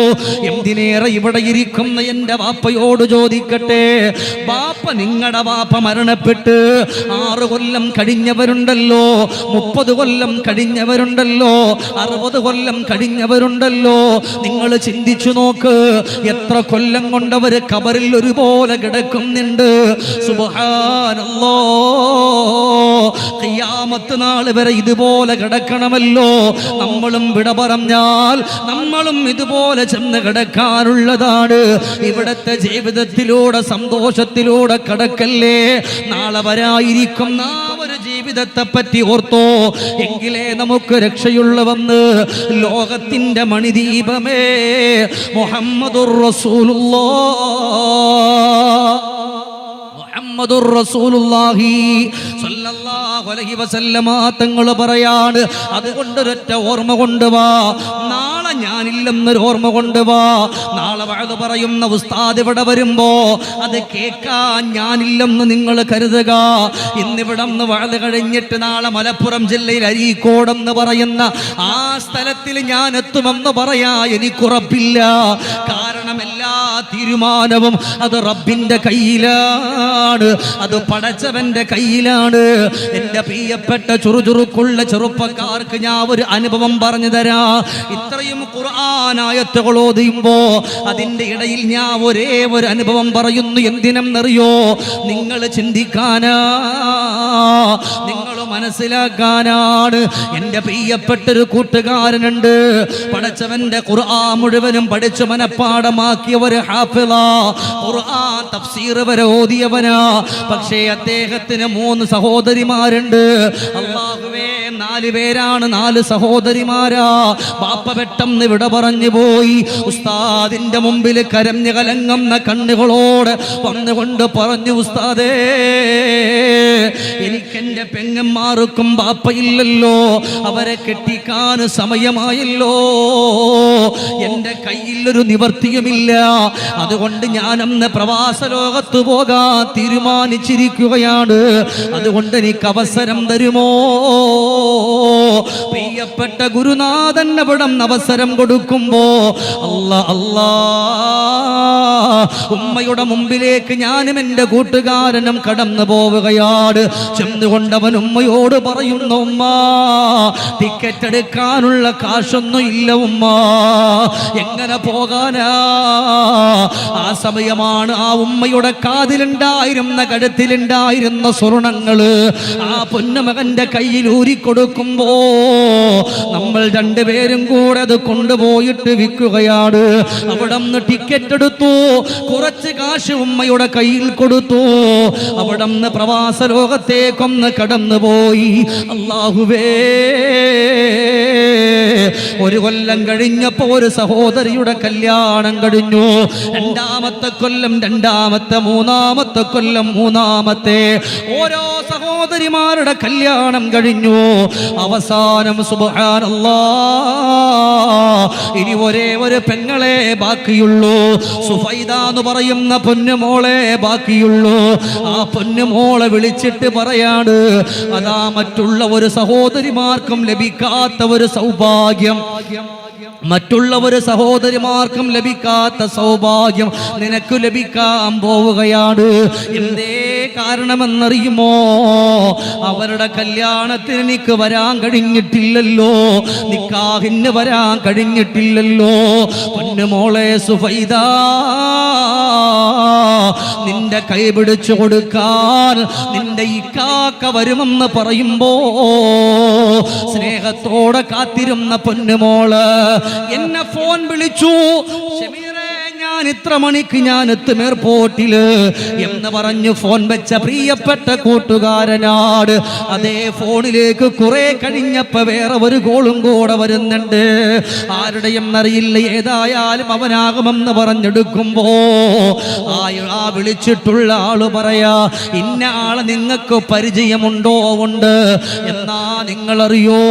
എന്തിനേറെ ഇവിടെ ഇരിക്കുന്ന എൻ്റെ വാപ്പയോട് ചോദിക്കട്ടെ, വാപ്പ, നിങ്ങളുടെ വാപ്പ മരണപ്പെട്ട് 6 കൊല്ലം കഴിഞ്ഞവരുണ്ടല്ലോ, 30 കൊല്ലം കഴിഞ്ഞവരുണ്ടല്ലോ, 60 കൊല്ലം കഴിഞ്ഞവരുണ്ടല്ലോ. നിങ്ങൾ ചിന്തിച്ചു നോക്ക്, എത്ര കൊല്ലം കൊണ്ടവർ ഖബറിൽ ഒരുപോലെ കിടക്കുന്നുണ്ട്. സുബ്ഹാനല്ലാഹ്, ഖിയാമത്ത് നാൾ വരെ ഇതുപോലെ കിടക്കണമല്ലോ. നമ്മളും വിട പറഞ്ഞാൽ നമ്മളും ഇതുപോലെ ചെന്ന് കിടക്കാനുള്ളതാണ്. ഇവിടത്തെ ജീവിതത്തിലൂടെ സന്തോഷത്തിലൂടെ കിടക്കല്ലേ. നാളെ വരായിരിക്കും ഒരു ജീവിതത്തെ പറ്റി ഓർത്തോ, എങ്കിലേ നമുക്ക് രക്ഷയുള്ളവെന്ന്. ലോകത്തിന്റെ മണിദീപമേ മുഹമ്മദുർ റസൂലുള്ളാഹ്, മുഹമ്മദുർ റസൂലുള്ളാഹി സ്വല്ലല്ലാഹു അലൈഹി വസല്ലമ തങ്ങൾ പറയാണ്, അതുകൊണ്ടൊരൊറ്റ ഓർമ്മ കൊണ്ടുവാ. നാളെ ഞാനില്ലെന്നൊരു ഓർമ്മ കൊണ്ടുവാ. നാളെ വഅദ് പറയുന്ന ഉസ്താദ് ഇവിടെ വരുമ്പോ അത് കേൾക്കാൻ ഞാനില്ലെന്ന് നിങ്ങൾ കരുതുക. ഇന്നിവിടെ നിന്ന് വഅദ് കഴിഞ്ഞിട്ട് നാളെ മലപ്പുറം ജില്ലയിൽ അരീക്കോടെന്ന് പറയുന്ന ആ സ്ഥലത്തിൽ ഞാൻ എത്തുമെന്ന് പറയാ എനിക്കുറപ്പില്ല. കാരണം എല്ലാ തീരുമാനവും അത് റബ്ബിന്റെ കയ്യിലാണ്, അത് പടച്ചവന്റെ കയ്യിലാണ്. എന്റെ പ്രിയപ്പെട്ട ചുറുചുറുക്കുള്ള ചെറുപ്പക്കാർക്ക് ഞാൻ ഒരു അനുഭവം പറഞ്ഞു തരാം. ഇത്രയും ഖുർആൻ ആയത്തുകൾ ഓതുമ്പോ അതിന്റെ ഇടയിൽ ഞാൻ ഒരേ ഒരു അനുഭവം പറയുന്നു. എന്തിനെന്നറിയോ? നിങ്ങൾ ചിന്തിക്കാനാ, നിങ്ങൾ മനസ്സിലാക്കാനാണ്. എന്റെ പ്രിയപ്പെട്ടൊരു കൂട്ടുകാരനുണ്ട്, പടച്ചവന്റെ ഖുർആൻ മുഴുവനും പഠിച്ചു മനപ്പാഠമാക്കിയ ഒരു ഹാഫിളാ, ഖുർആൻ തഫ്സീർ വരെ ഓതിയവനാ. പക്ഷേ അദ്ദേഹത്തിന് 3 സഹോദരിമാരുണ്ട്. അല്ലാഹുവേ, 4 പേരാണ്, 4 സഹോദരിമാരാ. ബാപ്പ പെട്ടെന്ന് വിട പറഞ്ഞു പോയി. ഉസ്താദിന്റെ മുമ്പിൽ കരഞ്ഞു കലങ്ങുന്ന കണ്ണുകളോട് വന്നുകൊണ്ട് പറഞ്ഞു, ഉസ്താദേ, എനിക്കെന്റെ പെങ്ങന്മാർക്കും ബാപ്പയില്ലല്ലോ, അവരെ കെട്ടിക്കാൻ സമയമായല്ലോ, എന്റെ കയ്യിൽ ഒരു നിവർത്തിയുമില്ല. അതുകൊണ്ട് ഞാനന്ന് പ്രവാസ ലോകത്ത് പോകാൻ തീരുമാനിച്ചിരിക്കുകയാണ്. അതുകൊണ്ട് എനിക്ക് അവസരം തരുമോ? പ്രിയപ്പെട്ട ഗുരുനാഥൻ അവിടെ അവസരം കൊടുക്കുമ്പോ അല്ലാ, ഉമ്മയുടെ മുമ്പിലേക്ക് ഞാനും എൻ്റെ കൂട്ടുകാരനും കടന്നു പോവുകയാണ്. ചെന്നുകൊണ്ട് അവൻ ഉമ്മയോട് പറയുന്നു, ഉമ്മ, ടിക്കറ്റ് എടുക്കാനുള്ള കാശൊന്നും ഇല്ല ഉമ്മ, എങ്ങനെ പോകാനാ? ആ സമയമാണ് ആ ഉമ്മയുടെ കാതിലുണ്ടായിരുന്ന, കഴുത്തിലുണ്ടായിരുന്ന സ്വർണങ്ങള് ആ പൊന്നുമകന്റെ കയ്യിൽ ഊരിക്കൊടുക്കുമ്പോ നമ്മൾ 2 പേരും കൂടെ അത് കൊണ്ടുപോയിട്ട് വിൽക്കുകയാണ്. അവിടെ നിന്ന് ടിക്കറ്റ് എടുത്തു, കുറച്ച് കാശ് ഉമ്മയുടെ കയ്യിൽ കൊടുത്തു. അവിടെ നിന്ന് പ്രവാസ ലോകത്തേക്കൊന്ന് കടന്നുപോയി. അല്ലാഹുവേ, 1 കൊല്ലം കഴിഞ്ഞപ്പോ ഒരു സഹോദരിയുടെ കല്യാണം കഴിഞ്ഞു. 2-ാമത്തെ കൊല്ലം 2-ാമത്തെ, 3-ാമത്തെ കൊല്ലം 3-ാമത്തെ, ഓരോ സഹോദരിമാരുടെ കല്യാണം കഴിഞ്ഞു. അവസാനം സുബ്ഹാനല്ലാഹ്, ഇനി ഒരേ ഒരു പെങ്ങളെ ബാക്കിയുള്ളൂ. സുഫൈദ എന്ന് പറയുന്ന പൊന്നുമോളെ ബാക്കിയുള്ളൂ. ആ പൊന്നുമോളെ വിളിച്ചിട്ട് പറയാണ്, അതാ മറ്റുള്ള ഒരു സഹോദരിമാർക്കും ലഭിക്കാത്ത ഒരു സൗഭാഗ്യം, മറ്റുള്ള ഒരു സഹോദരിമാർക്കും ലഭിക്കാത്ത സൗഭാഗ്യം നിനക്ക് ലഭിക്കാൻ പോവുകയാണ്. എന്തേ കാരണമെന്നറിയുമോ? അവരുടെ കല്യാണത്തിന് എനിക്ക് വരാൻ കഴിഞ്ഞിട്ടില്ലല്ലോ, നിക്കാഹിന് വരാൻ കഴിഞ്ഞിട്ടില്ലല്ലോ. പൊന്നുമോളെ സുഫൈദ, നിന്റെ കൈ പിടിച്ചു കൊടുക്കാൻ നിന്റെ ഇക്കാക്ക വരുമെന്ന് പറയുമ്പോ സ്നേഹത്തോടെ കാത്തിരുന്ന പൊന്നുമോള് എന്നെ ഫോൺ വിളിച്ചു, ഞാൻ ഇത്ര മണിക്ക് ഞാൻ എത്തും എയർപോർട്ടില് എന്ന് പറഞ്ഞു ഫോൺ വെച്ച പ്രിയപ്പെട്ട കൂട്ടുകാരനാട്. അതേ ഫോണിലേക്ക് കുറെ കഴിഞ്ഞപ്പോ വേറെ ഒരു കോളും കൂടെ വരുന്നുണ്ട്. ആരുടെയും അറിയില്ല, ഏതായാലും അവനാകുമെന്ന് പറഞ്ഞെടുക്കുമ്പോ ആ വിളിച്ചിട്ടുള്ള ആള് പറയാ, ഇന്ന ആളെ നിങ്ങൾക്ക് പരിചയമുണ്ടോ? ഉണ്ട്. എന്നാ നിങ്ങളറിയോ,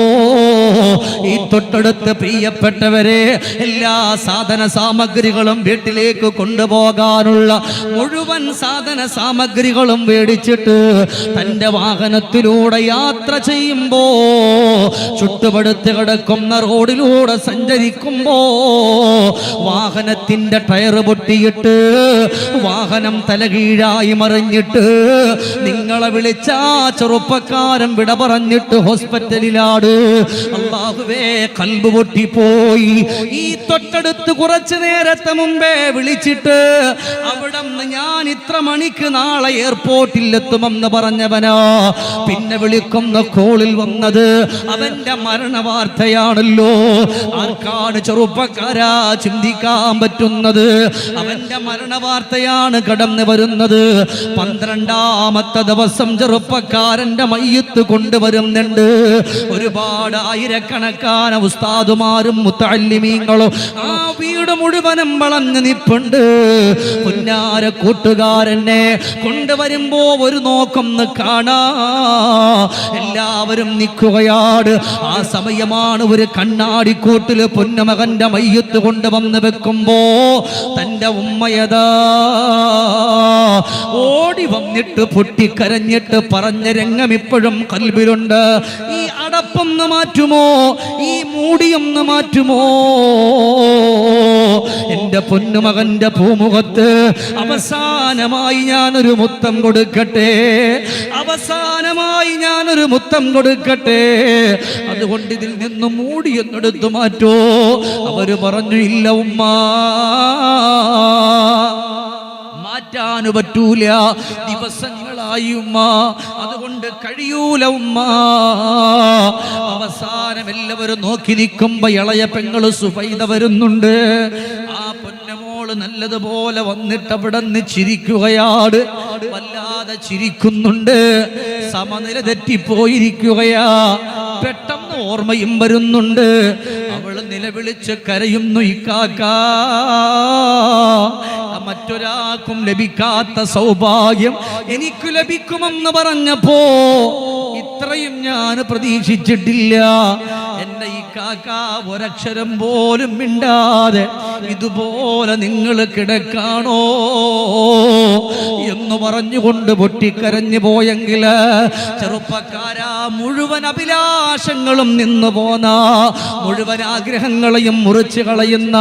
ഈ തൊട്ടടുത്ത് പ്രിയപ്പെട്ടവരെ എല്ലാ സാധന സാമഗ്രികളും വീട്ടിലേക്ക് കൊണ്ടുപോകാനുള്ള മുഴുവൻ സാധന സാമഗ്രികളും മേടിച്ചിട്ട് തന്റെ വാഹനത്തിലൂടെ യാത്ര ചെയ്യുമ്പോ, ചുട്ടുപടുത്ത് കിടക്കുന്ന റോഡിലൂടെ സഞ്ചരിക്കുമ്പോ വാഹനത്തിന്റെ ടയർ പൊട്ടിയിട്ട് വാഹനം തലകീഴായി മറിഞ്ഞിട്ട് നിങ്ങളെ വിളിച്ച ചെറുപ്പക്കാരൻ വിട പറഞ്ഞിട്ട് ഹോസ്പിറ്റലിലാണ്. അല്ലാഹുവേ, കൽബ് പൊട്ടിപ്പോയി. ഈ തൊട്ടടുത്ത് കുറച്ചു നേരത്തെ മുമ്പേ വിളിച്ചിട്ട് അവിടെ ഞാൻ ഇത്ര മണിക്ക് നാളെ എയർപോർട്ടിൽ എത്തുമെന്ന് പറഞ്ഞവനാ പിന്നെ വിളിക്കുന്ന കോളിൽ വന്നത് അവന്റെ മരണ വാർത്തയാണല്ലോ. ആർക്കാണ് ചെറുപ്പക്കാരാ ചിന്തിക്കാൻ പറ്റുന്നത്? അവന്റെ മരണ വാർത്തയാണ് കടന്നു വരുന്നത്. 12-ാമത്തെ ദിവസം ചെറുപ്പക്കാരന്റെ മയ്യത്ത് കൊണ്ടുവരുന്നുണ്ട്. ഒരുപാട് ആയിരക്കണക്കാന ഉസ്താദുമാരും മുത്തഅല്ലിമീങ്ങളും ആ വീട് മുഴുവനും വളഞ്ഞു നിപ്പുണ്ട്. പുന്നാര കൂട്ടുകാരനെ കൊണ്ടുവരുമ്പോ ഒരു നോക്കം കാണാ, എല്ലാവരും നിൽക്കുകയാണ്. ആ സമയമാണ് ഒരു കണ്ണാടിക്കൂട്ടില് പൊന്നുമകന്റെ മയ്യത്ത് കൊണ്ടുവന്ന് വെക്കുമ്പോ തന്റെ ഉമ്മയതാ ഓടി വന്നിട്ട് പൊട്ടിക്കരഞ്ഞിട്ട് പറഞ്ഞ രംഗം ഇപ്പോഴും കൽബിലുണ്ട്. ഈ അടപ്പൊന്ന് മാറ്റുമോ? ഈ മൂടിയൊന്ന് മാറ്റുമോ? എന്റെ പൊന്നു പൊന്നുമകന്റെ പൂമുഖത്ത് അവസാനമായി ഞാനൊരു മുത്തം കൊടുക്കട്ടെ, അവസാനമായി ഞാനൊരു മുത്തം കൊടുക്കട്ടെ, അതുകൊണ്ട് ഇതിൽ നിന്നും മൂടി എന്നെടുത്തു മാറ്റോ. അവര് പറഞ്ഞു, ഇല്ല ഉമ്മ, മാറ്റാന് പറ്റൂല, ദിവസങ്ങളായി ഉമ്മ, അതുകൊണ്ട് കഴിയൂല ഉമ്മ. അവസാനം എല്ലാവരും നോക്കി നിൽക്കുമ്പോ ഇളയ പെങ്ങള് സുഫൈദ വരുന്നുണ്ട്. ആ പൊന്നമോള് നല്ലതുപോലെ വന്നിട്ട് അവിടെ നിന്ന് ചിരിക്കുകയാണ്, വല്ലാതെ ചിരിക്കുന്നുണ്ട്. സമനില തെറ്റിപ്പോയിരിക്കുകയാ. പെട്ടെന്ന് ഓർമ്മയും വരുന്നുണ്ട്. അവള് നിലവിളിച്ച് കരയുന്നു, ഇക്കാക്കാ, മറ്റൊരാൾക്കും ലഭിക്കാത്ത സൗഭാഗ്യം എനിക്ക് ലഭിക്കുമെന്ന് പറഞ്ഞപ്പോ ഇത്രയും ഞാൻ പ്രതീക്ഷിച്ചിട്ടില്ല. എന്റെ ഈ കാക്ക ഒരക്ഷരം പോലും മിണ്ടാതെ ഇതുപോലെ നിങ്ങൾ കിടക്കാണോ എന്ന് പറഞ്ഞുകൊണ്ട് പൊട്ടിക്കരഞ്ഞു പോയെങ്കിൽ ചെറുപ്പക്കാരാ, മുഴുവൻ അഭിലാഷങ്ങളും നിന്നു പോന്ന, മുഴുവൻ ആഗ്രഹങ്ങളെയും മുറിച്ചു കളയുന്ന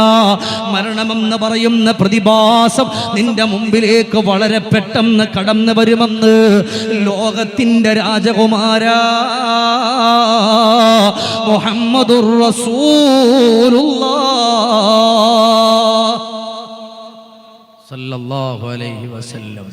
മരണമെന്ന് പറയുന്ന പ്രതിഭാസം നിന്റെ മുമ്പിലേക്ക് വളരെ പെട്ടെന്ന് കടന്നു വരുമെന്ന് ലോകത്തിന്റെ രാജകുമാരാ മുഹമ്മദുർ റസൂലുള്ളാഹ് സല്ലല്ലാഹു അലൈഹി വസല്ലം